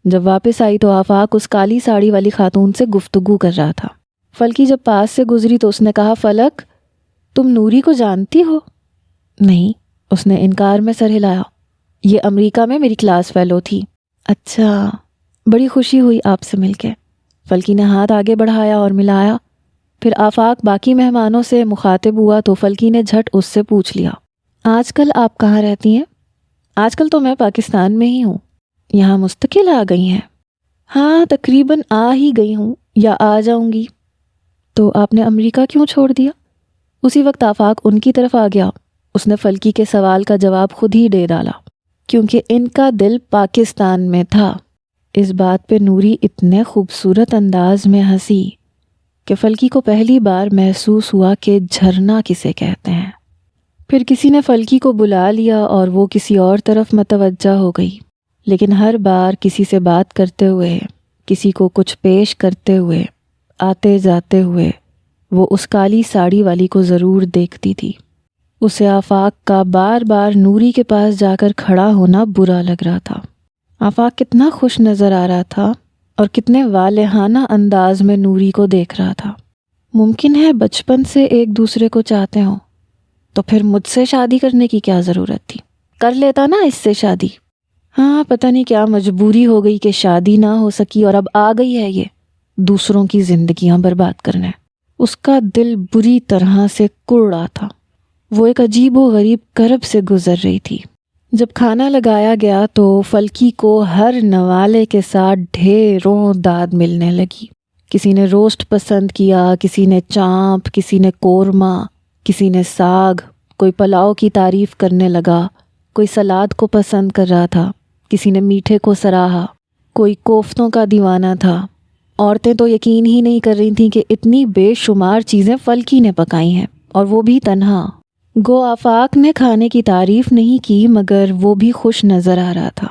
جب واپس آئی تو آفاق اس کالی ساڑی والی خاتون سے گفتگو کر رہا تھا۔ فلکی جب پاس سے گزری تو اس نے کہا، فلک، تم نوری کو جانتی ہو؟ نہیں، اس نے انکار میں سر ہلایا۔ یہ امریکہ میں میری کلاس فیلو تھی۔ اچھا، بڑی خوشی ہوئی آپ سے مل کے۔ فلکی نے ہاتھ آگے بڑھایا اور ملایا۔ پھر آفاق باقی مہمانوں سے مخاطب ہوا تو فلکی نے جھٹ اس سے پوچھ لیا، آج کل آپ کہاں رہتی ہیں؟ آج کل تو میں پاکستان میں ہی ہوں۔ یہاں مستقل آ گئی ہیں؟ ہاں، تقریباً آ ہی گئی ہوں یا آ جاؤں گی۔ تو آپ نے امریکہ کیوں چھوڑ دیا؟ اسی وقت آفاق ان کی طرف آ گیا۔ اس نے فلکی کے سوال کا جواب خود ہی دے ڈالا، کیونکہ ان کا دل پاکستان میں تھا۔ اس بات پہ نوری اتنے خوبصورت انداز میں ہنسی کہ فلکی کو پہلی بار محسوس ہوا کہ جھرنا کسے کہتے ہیں۔ پھر کسی نے فلکی کو بلا لیا اور وہ کسی اور طرف متوجہ ہو گئی، لیکن ہر بار کسی سے بات کرتے ہوئے، کسی کو کچھ پیش کرتے ہوئے، آتے جاتے ہوئے وہ اس کالی ساڑی والی کو ضرور دیکھتی تھی۔ اسے آفاق کا بار بار نوری کے پاس جا کر کھڑا ہونا برا لگ رہا تھا۔ آفاق کتنا خوش نظر آ رہا تھا اور کتنے والہانہ انداز میں نوری کو دیکھ رہا تھا۔ ممکن ہے بچپن سے ایک دوسرے کو چاہتے ہوں، تو پھر مجھ سے شادی کرنے کی کیا ضرورت تھی؟ کر لیتا نا اس سے شادی۔ ہاں، پتہ نہیں کیا مجبوری ہو گئی کہ شادی نہ ہو سکی اور اب آ گئی ہے یہ دوسروں کی زندگیاں برباد کرنے۔ اس کا دل بری طرح سے کڑ رہا تھا۔ وہ ایک عجیب و غریب کرب سے گزر رہی تھی۔ جب کھانا لگایا گیا تو فلکی کو ہر نوالے کے ساتھ ڈھیروں داد ملنے لگی۔ کسی نے روسٹ پسند کیا، کسی نے چانپ، کسی نے قورمہ، کسی نے ساگ، کوئی پلاؤ کی تعریف کرنے لگا، کوئی سلاد کو پسند کر رہا تھا، کسی نے میٹھے کو سراہا، کوئی کوفتوں کا دیوانہ تھا۔ عورتیں تو یقین ہی نہیں کر رہی تھیں کہ اتنی بے شمار چیزیں فلکی نے پکائی ہیں، اور وہ بھی تنہا۔ گو آفاق نے کھانے کی تعریف نہیں کی، مگر وہ بھی خوش نظر آ رہا تھا۔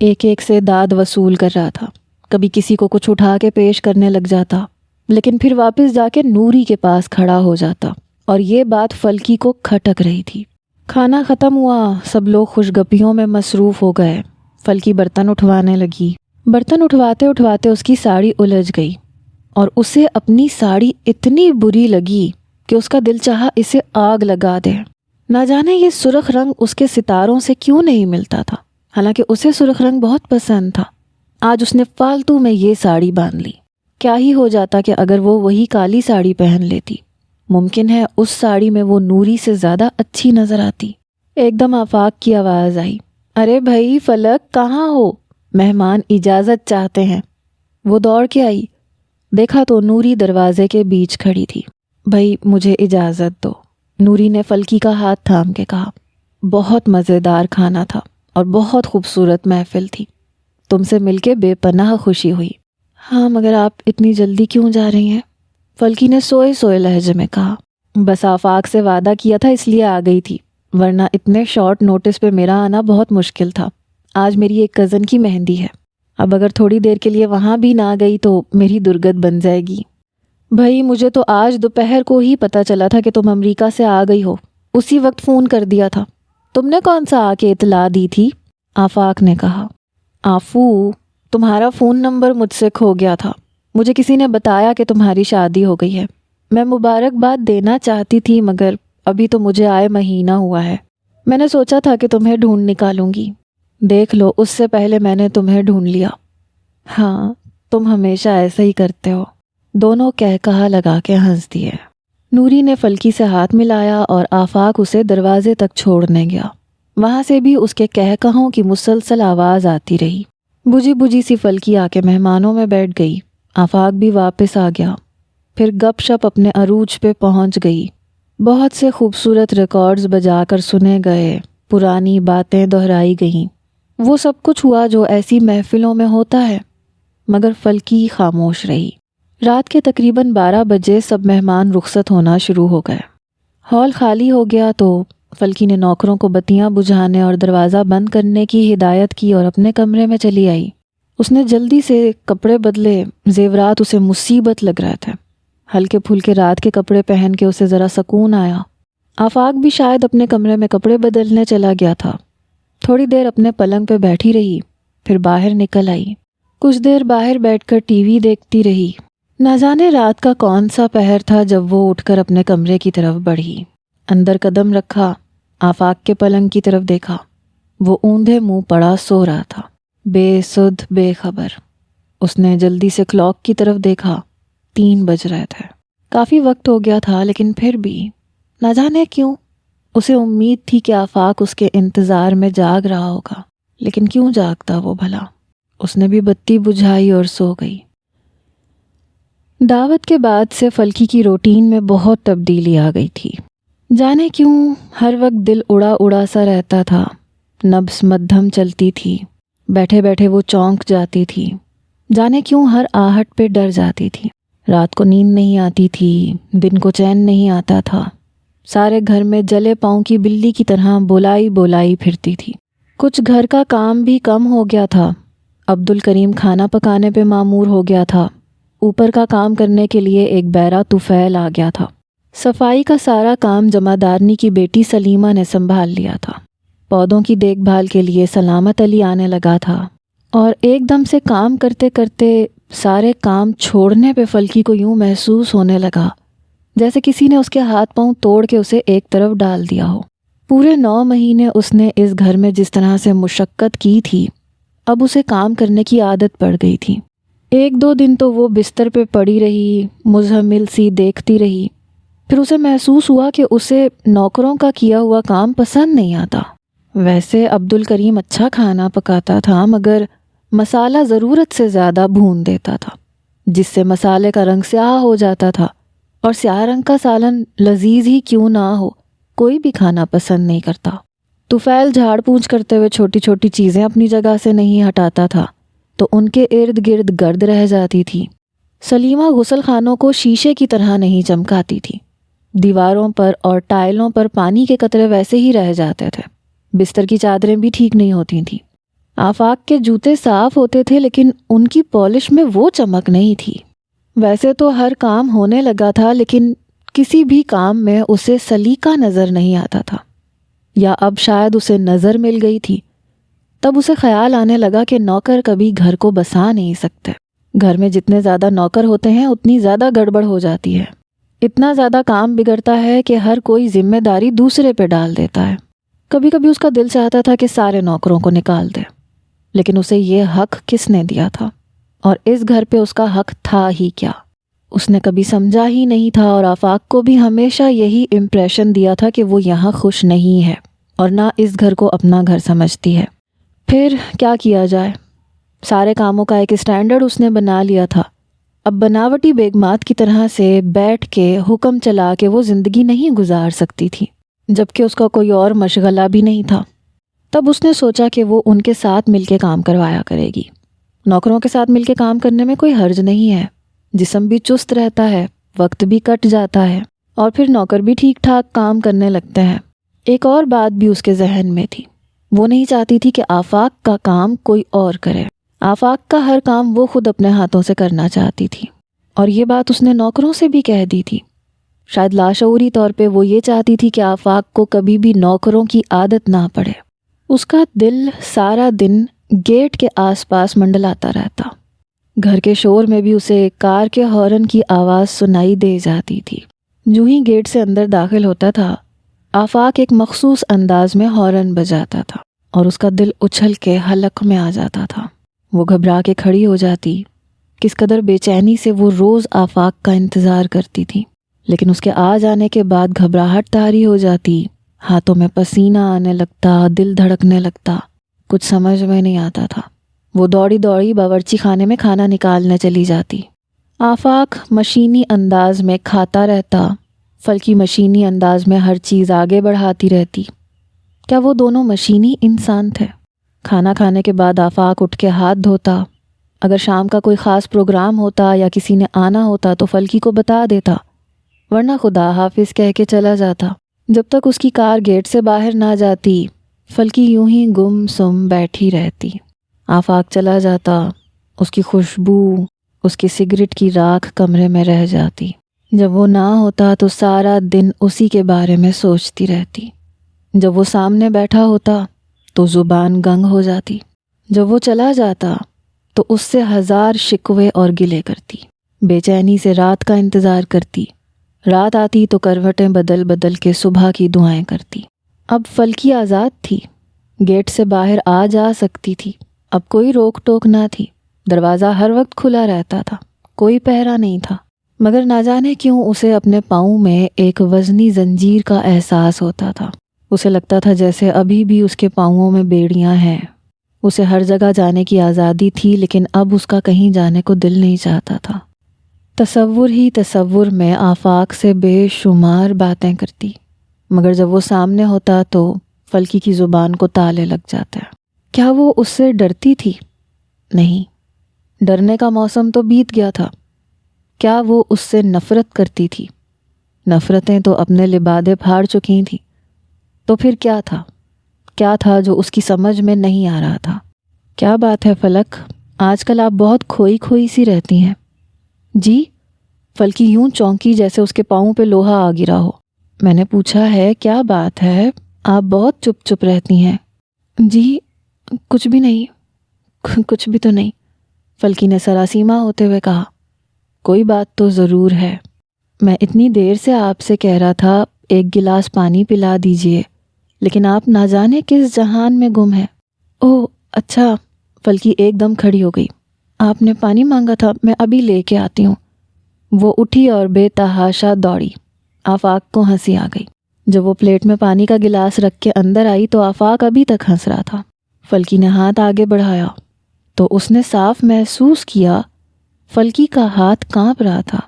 ایک ایک سے داد وصول کر رہا تھا۔ کبھی کسی کو کچھ اٹھا کے پیش کرنے لگ جاتا، لیکن پھر واپس جا کے نوری کے پاس کھڑا ہو جاتا، اور یہ بات فلکی کو کھٹک رہی تھی۔ کھانا ختم ہوا، سب لوگ خوش گپیوں میں مصروف ہو گئے۔ فلکی برتن اٹھوانے لگی۔ برتن اٹھواتے اٹھواتے اس کی ساڑی الجھ گئی، اور اسے اپنی ساڑی اتنی بری لگی کہ اس کا دل چاہا اسے آگ لگا دے۔ نہ جانے یہ سرخ رنگ اس کے ستاروں سے کیوں نہیں ملتا تھا، حالانکہ اسے سرخ رنگ بہت پسند تھا۔ آج اس نے فالتو میں یہ ساڑی باندھ لی۔ کیا ہی ہو جاتا کہ اگر وہ وہی کالی ساڑی پہن لیتی، ممکن ہے اس ساڑی میں وہ نوری سے زیادہ اچھی نظر آتی۔ ایک دم آفاق کی آواز آئی، ارے بھائی فلک، کہاں ہو؟ مہمان اجازت چاہتے ہیں۔ وہ دوڑ کے آئی، دیکھا تو نوری دروازے کے بیچ کھڑی تھی۔ بھائی مجھے اجازت دو، نوری نے فلکی کا ہاتھ تھام کے کہا۔ بہت مزیدار کھانا تھا اور بہت خوبصورت محفل تھی، تم سے مل کے بے پناہ خوشی ہوئی۔ ہاں، مگر آپ اتنی جلدی کیوں جا رہی ہیں؟ فلکی نے سوئے سوئے لہجے میں کہا۔ بس آفاق سے وعدہ کیا تھا اس لیے آ گئی تھی، ورنہ اتنے شارٹ نوٹس پہ میرا آنا بہت مشکل تھا۔ آج میری ایک کزن کی مہندی ہے، اب اگر تھوڑی دیر کے لیے وہاں بھی نہ گئی تو میری درگت بن جائے گی۔ بھائی مجھے تو آج دوپہر کو ہی پتہ چلا تھا کہ تم امریکہ سے آ گئی ہو، اسی وقت فون کر دیا تھا۔ تم نے کون سا آ کے اطلاع دی تھی؟ آفاق نے کہا۔ آفو، تمہارا فون نمبر مجھ سے کھو گیا تھا، مجھے کسی نے بتایا کہ تمہاری شادی ہو گئی ہے۔ میں مبارکباد دینا چاہتی تھی، مگر ابھی تو مجھے آئے مہینہ ہوا ہے۔ میں نے سوچا تھا کہ تمہیں ڈھونڈ نکالوں گی، دیکھ لو اس سے پہلے میں نے تمہیں ڈھونڈ لیا۔ ہاں، تم ہمیشہ ایسا ہی کرتے ہو، دونوں کہا لگا کے ہنس دیے۔ نوری نے فلکی سے ہاتھ ملایا اور آفاق اسے دروازے تک چھوڑنے گیا۔ وہاں سے بھی اس کے کہکہوں کی مسلسل آواز آتی رہی۔ بجھی بجھی سی فلکی آ کے مہمانوں میں بیٹھ گئی۔ آفاق بھی واپس آ گیا۔ پھر گپ شپ اپنے عروج پہ پہنچ گئی۔ بہت سے خوبصورت ریکارڈز بجا کر سنے گئے، پرانی باتیں دہرائی گئیں۔ وہ سب کچھ ہوا جو ایسی محفلوں میں ہوتا ہے، مگر فلکی خاموش رہی۔ رات کے تقریباً 12 بجے سب مہمان رخصت ہونا شروع ہو گئے۔ ہال خالی ہو گیا تو فلکی نے نوکروں کو بتیاں بجھانے اور دروازہ بند کرنے کی ہدایت کی اور اپنے کمرے میں چلی آئی۔ اس نے جلدی سے کپڑے بدلے، زیورات اسے مصیبت لگ رہے تھے۔ ہلکے پھلکے رات کے کپڑے پہن کے اسے ذرا سکون آیا۔ آفاق بھی شاید اپنے کمرے میں کپڑے بدلنے چلا گیا تھا۔ تھوڑی دیر اپنے پلنگ پہ بیٹھی رہی، پھر باہر نکل آئی۔ کچھ دیر باہر بیٹھ کر ٹی وی دیکھتی رہی۔ نہ جانے رات کا کون سا پہر تھا جب وہ اٹھ کر اپنے کمرے کی طرف بڑھی۔ اندر قدم رکھا، آفاق کے پلنگ کی طرف دیکھا۔ وہ اوندھے منہ پڑا سو رہا تھا، بے سدھ بے خبر۔ اس نے جلدی سے کلاک کی طرف دیکھا، 3 بج رہے تھے۔ کافی وقت ہو گیا تھا، لیکن پھر بھی نہ جانے کیوں اسے امید تھی کہ آفاق اس کے انتظار میں جاگ رہا ہوگا، لیکن کیوں جاگتا وہ بھلا؟ اس نے بھی بتی بجھائی اور سو گئی۔ دعوت کے بعد سے فلکی کی روٹین میں بہت تبدیلی آ گئی تھی۔ جانے کیوں ہر وقت دل اڑا اڑا سا رہتا تھا، نبض مدھم چلتی تھی، بیٹھے بیٹھے وہ چونک جاتی تھی۔ جانے کیوں ہر آہٹ پہ ڈر جاتی تھی۔ رات کو نیند نہیں آتی تھی، دن کو چین نہیں آتا تھا۔ سارے گھر میں جلے پاؤں کی بلی کی طرح بولائی بولائی پھرتی تھی۔ کچھ گھر کا کام بھی کم ہو گیا تھا۔ عبد الکریم کھانا پکانے پہ مامور ہو گیا تھا۔ اوپر کا کام کرنے کے لیے ایک بیرا طفیل آ گیا تھا۔ صفائی کا سارا کام جمعدارنی کی بیٹی سلیمہ نے سنبھال لیا تھا۔ پودوں کی دیکھ بھال کے لیے سلامت علی آنے لگا تھا، اور ایک دم سے کام کرتے کرتے سارے کام چھوڑنے پہ فلکی کو یوں محسوس ہونے لگا جیسے کسی نے اس کے ہاتھ پاؤں توڑ کے اسے ایک طرف ڈال دیا ہو۔ پورے 9 مہینے اس نے اس گھر میں جس طرح سے مشقت کی تھی، اب اسے کام کرنے کی عادت پڑ گئی تھی۔ 1-2 دن تو وہ بستر پہ پڑی رہی، مزمل سی دیکھتی رہی۔ پھر اسے محسوس ہوا کہ اسے نوکروں کا کیا ہوا کام پسند نہیں آتا۔ ویسے عبد الکریم اچھا کھانا پکاتا تھا، مگر مسالہ ضرورت سے زیادہ بھون دیتا تھا، جس سے مسالے کا رنگ سیاہ ہو جاتا تھا، اور سیاہ رنگ کا سالن لذیذ ہی کیوں نہ ہو، کوئی بھی کھانا پسند نہیں کرتا۔ طفیل جھاڑ پونچھ کرتے ہوئے چھوٹی چھوٹی چیزیں اپنی جگہ سے نہیں ہٹاتا تھا تو ان کے ارد گرد گرد رہ جاتی تھی۔ سلیمہ غسل خانوں کو شیشے کی طرح نہیں چمکاتی تھی۔ دیواروں پر اور ٹائلوں پر پانی کے قطرے ویسے ہی رہ جاتے تھے۔ بستر کی چادریں بھی ٹھیک نہیں ہوتی تھیں۔ آفاق کے جوتے صاف ہوتے تھے، لیکن ان کی پالش میں وہ چمک نہیں تھی۔ ویسے تو ہر کام ہونے لگا تھا، لیکن کسی بھی کام میں اسے سلیقہ نظر نہیں آتا تھا، یا اب شاید اسے نظر مل گئی تھی۔ تب اسے خیال آنے لگا کہ نوکر کبھی گھر کو بسا نہیں سکتے۔ گھر میں جتنے زیادہ نوکر ہوتے ہیں اتنی زیادہ گڑبڑ ہو جاتی ہے۔ اتنا زیادہ کام بگڑتا ہے کہ ہر کوئی ذمہ داری دوسرے پہ ڈال دیتا ہے۔ کبھی کبھی اس کا دل چاہتا تھا کہ سارے نوکروں کو نکال دے، لیکن اسے یہ حق کس نے دیا تھا؟ اور اس گھر پہ اس کا حق تھا ہی کیا؟ اس نے کبھی سمجھا ہی نہیں تھا، اور آفاق کو بھی ہمیشہ یہی امپریشن دیا تھا کہ وہ یہاں خوش نہیں ہے اور نہ اس گھر کو اپنا گھر سمجھتی ہے۔ پھر کیا کیا جائے؟ سارے کاموں کا ایک اسٹینڈرڈ اس نے بنا لیا تھا۔ اب بناوٹی بیگمات کی طرح سے بیٹھ کے حکم چلا کے وہ زندگی نہیں گزار سکتی تھی، جبکہ اس کا کوئی اور مشغلہ بھی نہیں تھا۔ تب اس نے سوچا کہ وہ ان کے ساتھ مل کے کام کروایا کرے گی۔ نوکروں کے ساتھ مل کے کام کرنے میں کوئی حرج نہیں ہے، جسم بھی چست رہتا ہے، وقت بھی کٹ جاتا ہے، اور پھر نوکر بھی ٹھیک ٹھاک کام کرنے لگتے ہیں۔ ایک اور بات بھی اس کے ذہن میں تھی، وہ نہیں چاہتی تھی کہ آفاق کا کام کوئی اور کرے۔ آفاق کا ہر کام وہ خود اپنے ہاتھوں سے کرنا چاہتی تھی، اور یہ بات اس نے نوکروں سے بھی کہہ دی تھی۔ شاید لاشعوری طور پہ وہ یہ چاہتی تھی کہ آفاق کو کبھی بھی نوکروں کی عادت نہ پڑے۔ اس کا دل سارا دن گیٹ کے آس پاس منڈلاتا رہتا۔ گھر کے شور میں بھی اسے کار کے ہارن کی آواز سنائی دے جاتی تھی۔ جو ہی گیٹ سے اندر داخل ہوتا تھا، آفاق ایک مخصوص انداز میں ہارن بجاتا تھا، اور اس کا دل اچھل کے حلق میں آ جاتا تھا۔ وہ گھبرا کے کھڑی ہو جاتی۔ کس قدر بے چینی سے وہ روز آفاق کا انتظار کرتی تھی۔ لیکن اس کے آ جانے کے بعد گھبراہٹ طاری ہو جاتی، ہاتھوں میں پسینہ آنے لگتا، دل دھڑکنے لگتا، کچھ سمجھ میں نہیں آتا تھا۔ وہ دوڑی دوڑی باورچی خانے میں کھانا نکالنے چلی جاتی۔ آفاق مشینی انداز میں کھاتا رہتا، فلکی مشینی انداز میں ہر چیز آگے بڑھاتی رہتی۔ کیا وہ دونوں مشینی انسان تھے؟ کھانا کھانے کے بعد آفاق اٹھ کے ہاتھ دھوتا۔ اگر شام کا کوئی خاص پروگرام ہوتا یا کسی نے آنا ہوتا تو فلکی کو بتا دیتا، ورنہ خدا حافظ کہہ کے چلا جاتا۔ جب تک اس کی کار گیٹ سے باہر نہ جاتی، فلکی یوں ہی گم سم بیٹھی رہتی۔ آفاق چلا جاتا، اس کی خوشبو، اس کی سگریٹ کی راکھ کمرے میں رہ جاتی۔ جب وہ نہ ہوتا تو سارا دن اسی کے بارے میں سوچتی رہتی۔ جب وہ سامنے بیٹھا ہوتا تو زبان گنگ ہو جاتی۔ جب وہ چلا جاتا تو اس سے ہزار شکوے اور گلے کرتی۔ بے چینی سے رات کا انتظار کرتی۔ رات آتی تو کروٹیں بدل بدل کے صبح کی دعائیں کرتی۔ اب فلکی آزاد تھی، گیٹ سے باہر آ جا سکتی تھی۔ اب کوئی روک ٹوک نہ تھی، دروازہ ہر وقت کھلا رہتا تھا، کوئی پہرا نہیں تھا۔ مگر نہ جانے کیوں اسے اپنے پاؤں میں ایک وزنی زنجیر کا احساس ہوتا تھا۔ اسے لگتا تھا جیسے ابھی بھی اس کے پاؤں میں بیڑیاں ہیں۔ اسے ہر جگہ جانے کی آزادی تھی، لیکن اب اس کا کہیں جانے کو دل نہیں چاہتا تھا۔ تصور ہی تصور میں آفاق سے بے شمار باتیں کرتی، مگر جب وہ سامنے ہوتا تو فلکی کی زبان کو تالے لگ جاتے۔ کیا وہ اس سے ڈرتی تھی؟ نہیں، ڈرنے کا موسم تو بیت گیا تھا۔ کیا وہ اس سے نفرت کرتی تھی؟ نفرتیں تو اپنے لبادے پھاڑ چکی تھیں۔ تو پھر کیا تھا؟ کیا تھا جو اس کی سمجھ میں نہیں آ رہا تھا؟ کیا بات ہے فلک، آج کل آپ بہت کھوئی کھوئی سی رہتی ہیں۔ جی؟ فلکی یوں چونکی جیسے اس کے پاؤں پہ لوہا آ گرا ہو۔ میں نے پوچھا ہے کیا بات ہے، آپ بہت چپ چپ رہتی ہیں۔ جی کچھ بھی نہیں، کچھ بھی تو نہیں، فلکی نے سراسیمہ ہوتے ہوئے کہا۔ کوئی بات تو ضرور ہے، میں اتنی دیر سے آپ سے کہہ رہا تھا ایک گلاس پانی پلا دیجئے، لیکن آپ نہ جانے کس جہان میں گم ہیں۔ اوہ اچھا، فلکی ایک دم کھڑی ہو گئی۔ آپ نے پانی مانگا تھا، میں ابھی لے کے آتی ہوں۔ وہ اٹھی اور بے تحاشا دوڑی۔ آفاق کو ہنسی آ گئی۔ جب وہ پلیٹ میں پانی کا گلاس رکھ کے اندر آئی تو آفاق ابھی تک ہنس رہا تھا۔ فلکی نے ہاتھ آگے بڑھایا تو اس نے صاف محسوس کیا فلکی کا ہاتھ کانپ رہا تھا،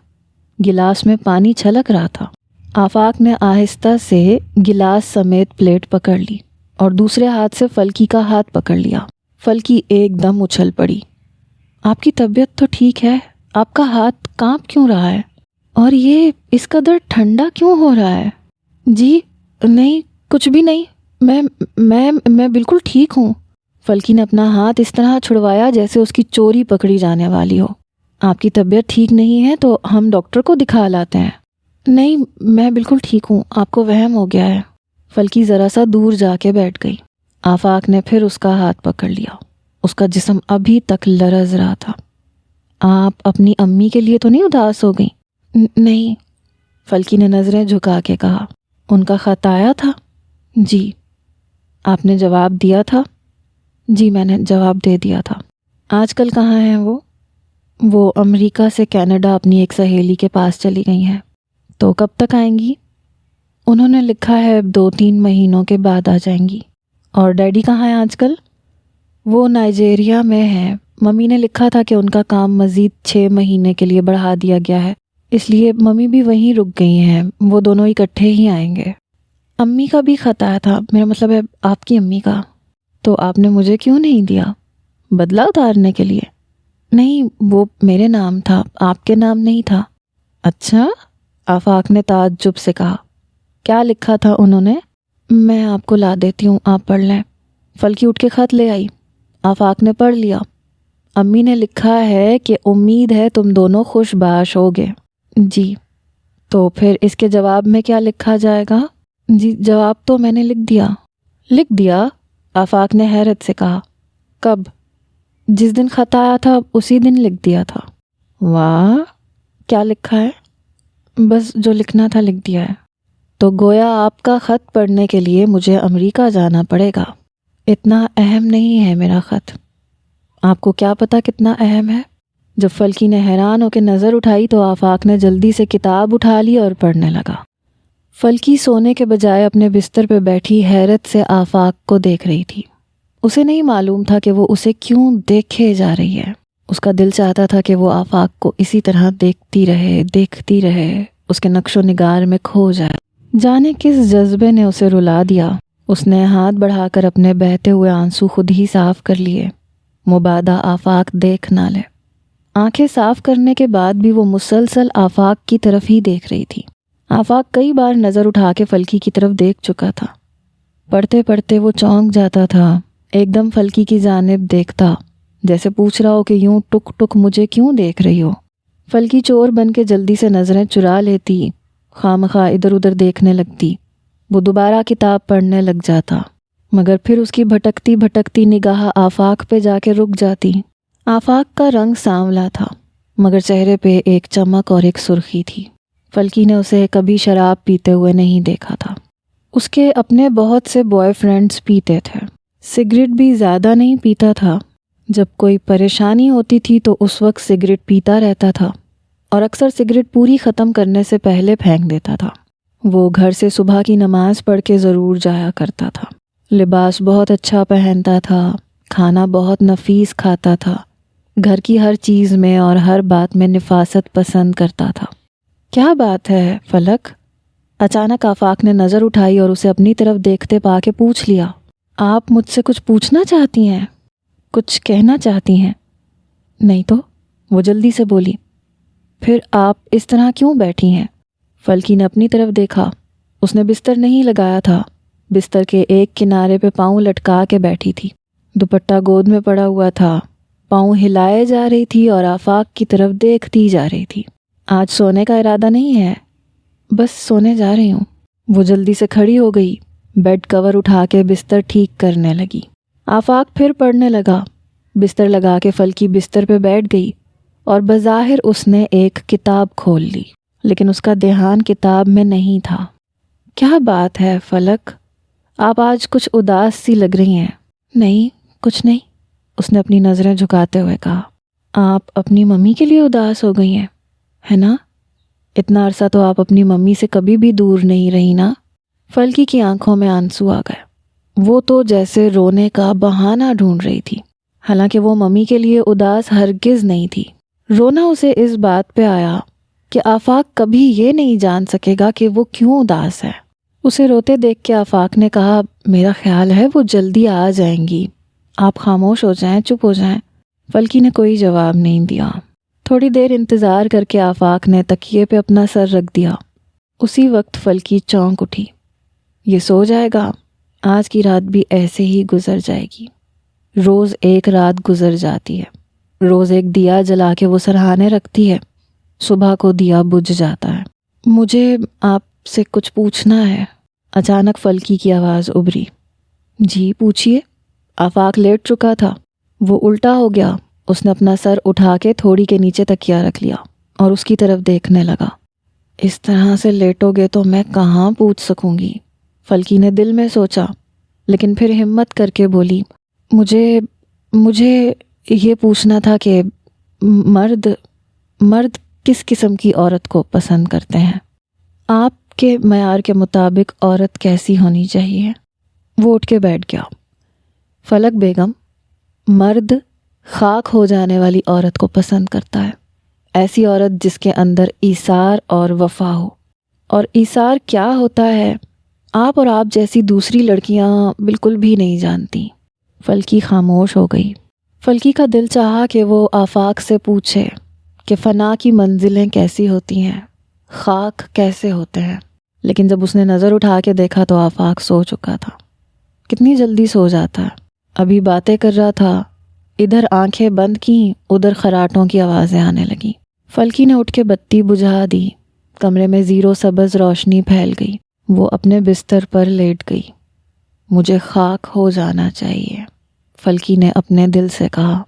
گلاس میں پانی چھلک رہا تھا۔ آفاق نے آہستہ سے گلاس سمیت پلیٹ پکڑ لی اور دوسرے ہاتھ سے فلکی کا ہاتھ پکڑ لیا۔ فلکی ایک دم اچھل پڑی۔ آپ کی طبیعت تو ٹھیک ہے، آپ کا ہاتھ کانپ کیوں رہا ہے؟ اور یہ اس قدر ٹھنڈا کیوں ہو رہا ہے؟ جی نہیں، کچھ بھی نہیں، میں بالکل ٹھیک ہوں۔ فلکی نے اپنا ہاتھ اس طرح چھڑوایا جیسے اس کی چوری پکڑی جانے والی ہو۔ آپ کی طبیعت ٹھیک نہیں ہے تو ہم ڈاکٹر کو دکھا لاتے ہیں۔ نہیں، میں بالکل ٹھیک ہوں، آپ کو وہم ہو گیا ہے۔ فلکی ذرا سا دور جا کے بیٹھ گئی۔ آفاق نے پھر اس کا ہاتھ پکڑ لیا۔ اس کا جسم ابھی تک لرز رہا تھا۔ آپ اپنی امی کے لیے تو نہیں اداس ہو گئی؟ نہیں، فلکی نے نظریں جھکا کے کہا۔ ان کا خط آیا تھا؟ جی۔ آپ نے جواب دیا تھا؟ جی میں نے جواب دے دیا تھا۔ آج کل کہاں ہیں وہ امریکہ سے کینیڈا اپنی ایک سہیلی کے پاس چلی گئی ہیں۔ تو کب تک آئیں گی؟ انہوں نے لکھا ہے 2-3 مہینوں کے بعد آ جائیں گی۔ اور ڈیڈی کہاں ہیں آج کل؟ وہ نائجیریا میں ہیں۔ ممی نے لکھا تھا کہ ان کا کام مزید 6 مہینے کے لیے بڑھا دیا گیا ہے، اس لیے ممی بھی وہیں رک گئی ہیں۔ وہ دونوں اکٹھے ہی آئیں گے۔ امی کا بھی خط آیا تھا، میرا مطلب ہے آپ کی امی کا۔ تو آپ نے مجھے کیوں نہیں دیا؟ بدلہ اتارنے کے لیے؟ نہیں، وہ میرے نام تھا، آپ کے نام نہیں تھا۔ اچھا؟ آفاق نے تعجب سے کہا۔ کیا لکھا تھا انہوں نے؟ میں آپ کو لا دیتی ہوں، آپ پڑھ لیں۔ فلکی اٹھ کے خط لے آئی۔ آفاق نے پڑھ لیا۔ امی نے لکھا ہے کہ امید ہے تم دونوں خوش باش ہوگے۔ جی۔ تو پھر اس کے جواب میں کیا لکھا جائے گا؟ جی جواب تو میں نے لکھ دیا۔ لکھ دیا؟ آفاق نے حیرت سے کہا۔ کب؟ جس دن خط آیا تھا اسی دن لکھ دیا تھا۔ واہ، کیا لکھا ہے؟ بس جو لکھنا تھا لکھ دیا ہے۔ تو گویا آپ کا خط پڑھنے کے لیے مجھے امریکہ جانا پڑے گا۔ اتنا اہم نہیں ہے میرا خط۔ آپ کو کیا پتہ کتنا اہم ہے؟ جب فلکی نے حیران ہو کے نظر اٹھائی تو آفاق نے جلدی سے کتاب اٹھا لی اور پڑھنے لگا۔ فلکی سونے کے بجائے اپنے بستر پہ بیٹھی حیرت سے آفاق کو دیکھ رہی تھی۔ اسے نہیں معلوم تھا کہ وہ اسے کیوں دیکھے جا رہی ہے۔ اس کا دل چاہتا تھا کہ وہ آفاق کو اسی طرح دیکھتی رہے، اس کے نقش و نگار میں کھو جائے۔ جانے کس جذبے نے اسے رلا دیا، اس نے ہاتھ بڑھا کر اپنے بہتے ہوئے آنسو خود ہی صاف کر لیے، مبادا آفاق دیکھ نہ لے۔ آنکھیں صاف کرنے کے بعد بھی وہ مسلسل آفاق کی طرف ہی دیکھ رہی تھی۔ آفاق کئی بار نظر اٹھا کے فلکی کی طرف دیکھ چکا تھا۔ پڑھتے پڑھتے وہ چونک جاتا تھا، ایک دم فلکی کی جانب دیکھتا، جیسے پوچھ رہا ہو کہ یوں ٹک ٹک مجھے کیوں دیکھ رہی ہو۔ فلکی چور بن کے جلدی سے نظریں چرا لیتی، خامخواہ ادھر ادھر دیکھنے لگتی۔ وہ دوبارہ کتاب پڑھنے لگ جاتا، مگر پھر اس کی بھٹکتی نگاہ آفاق پہ جا کے رک جاتی۔ آفاق کا رنگ سانولا تھا، مگر چہرے پہ ایک چمک اور ایک سرخی تھی۔ فلکی نے اسے کبھی شراب پیتے ہوئے نہیں دیکھا تھا۔ اس کے اپنے بہت سے بوائے فرینڈز پیتے تھے، سگریٹ بھی زیادہ نہیں پیتا تھا۔ جب کوئی پریشانی ہوتی تھی تو اس وقت سگریٹ پیتا رہتا تھا، اور اکثر سگریٹ پوری ختم کرنے سے پہلے پھینک دیتا تھا۔ وہ گھر سے صبح کی نماز پڑھ کے ضرور جایا کرتا تھا، لباس بہت اچھا پہنتا تھا، کھانا بہت نفیس کھاتا تھا، گھر کی ہر چیز میں اور ہر بات میں نفاست پسند کرتا تھا۔ کیا بات ہے فلک؟ اچانک آفاق نے نظر اٹھائی اور اسے اپنی طرف دیکھتے پا کے پوچھ لیا، آپ مجھ سے کچھ پوچھنا چاہتی ہیں؟ کچھ کہنا چاہتی ہیں؟ نہیں تو، وہ جلدی سے بولی۔ پھر آپ اس طرح کیوں بیٹھی ہیں؟ فلکی نے اپنی طرف دیکھا، اس نے بستر نہیں لگایا تھا، بستر کے ایک کنارے پہ پاؤں لٹکا کے بیٹھی تھی، دوپٹہ گود میں پڑا ہوا تھا، پاؤں ہلائے جا رہی تھی اور آفاق کی طرف دیکھتی جا رہی تھی۔ آج سونے کا ارادہ نہیں ہے؟ بس سونے جا رہی ہوں۔ وہ جلدی سے کھڑی ہو گئی، بیڈ کور اٹھا کے بستر ٹھیک کرنے لگی۔ آفاق پھر پڑھنے لگا، بستر لگا کے فلکی بستر پہ بیٹھ گئی اور بظاہر اس نے ایک کتاب کھول لی، لیکن اس کا دھیان کتاب میں نہیں تھا۔ کیا بات ہے فلک؟ آپ آج کچھ اداس سی لگ رہی ہیں۔ نہیں، کچھ نہیں، اس نے اپنی نظریں جھکاتے ہوئے کہا۔ آپ اپنی ممی کے لیے اداس ہو گئی ہیں، ہے نا؟ اتنا عرصہ تو آپ اپنی ممی سے کبھی بھی دور نہیں رہی نا؟ فلکی کی آنکھوں میں آنسو آ گئے۔ وہ تو جیسے رونے کا بہانہ ڈھونڈ رہی تھی، حالانکہ وہ ممی کے لیے اداس ہرگز نہیں تھی۔ رونا اسے اس بات پہ آیا کہ آفاق کبھی یہ نہیں جان سکے گا کہ وہ کیوں اداس ہے۔ اسے روتے دیکھ کے آفاق نے کہا، میرا خیال ہے وہ جلدی آ جائیں گی، آپ خاموش ہو جائیں، چپ ہو جائیں۔ فلکی نے کوئی جواب نہیں دیا۔ تھوڑی دیر انتظار کر کے آفاق نے تکیے پہ اپنا سر رکھ دیا۔ اسی وقت فلکی چونک اٹھی۔ یہ سو جائے گا، آج کی رات بھی ایسے ہی گزر جائے گی۔ روز ایک رات گزر جاتی ہے، روز ایک دیا جلا کے وہ سرہانے رکھتی ہے، صبح کو دیا بجھ جاتا ہے۔ مجھے آپ سے کچھ پوچھنا ہے۔ اچانک فلکی کی آواز ابھری۔ جی پوچھئے۔ آفاق لیٹ چکا تھا، وہ الٹا ہو گیا، اس نے اپنا سر اٹھا کے تھوڑی کے نیچے تکیہ رکھ لیا اور اس کی طرف دیکھنے لگا۔ اس طرح سے لیٹو گے تو میں کہاں پوچھ سکوں گی، فلکی نے دل میں سوچا، لیکن پھر ہمت کر کے بولی، مجھے یہ پوچھنا تھا کہ مرد کس قسم کی عورت کو پسند کرتے ہیں؟ آپ کے معیار کے مطابق عورت کیسی ہونی چاہیے؟ وہ اٹھ کے بیٹھ گیا۔ فلک بیگم، مرد خاک ہو جانے والی عورت کو پسند کرتا ہے، ایسی عورت جس کے اندر ایثار اور وفا ہو۔ اور ایثار کیا ہوتا ہے آپ اور آپ جیسی دوسری لڑکیاں بالکل بھی نہیں جانتی۔ فلکی خاموش ہو گئی۔ فلکی کا دل چاہا کہ وہ آفاق سے پوچھے کہ فنا کی منزلیں کیسی ہوتی ہیں، خاک کیسے ہوتے ہیں، لیکن جب اس نے نظر اٹھا کے دیکھا تو آفاق سو چکا تھا۔ کتنی جلدی سو جاتا ہے، ابھی باتیں کر رہا تھا، ادھر آنکھیں بند کیں، ادھر خراٹوں کی آوازیں آنے لگیں۔ فلکی نے اٹھ کے بتی بجھا دی، کمرے میں زیرو سبز روشنی پھیل گئی۔ وہ اپنے بستر پر لیٹ گئی۔ مجھے خاک ہو جانا چاہیے، فلکی نے اپنے دل سے کہا۔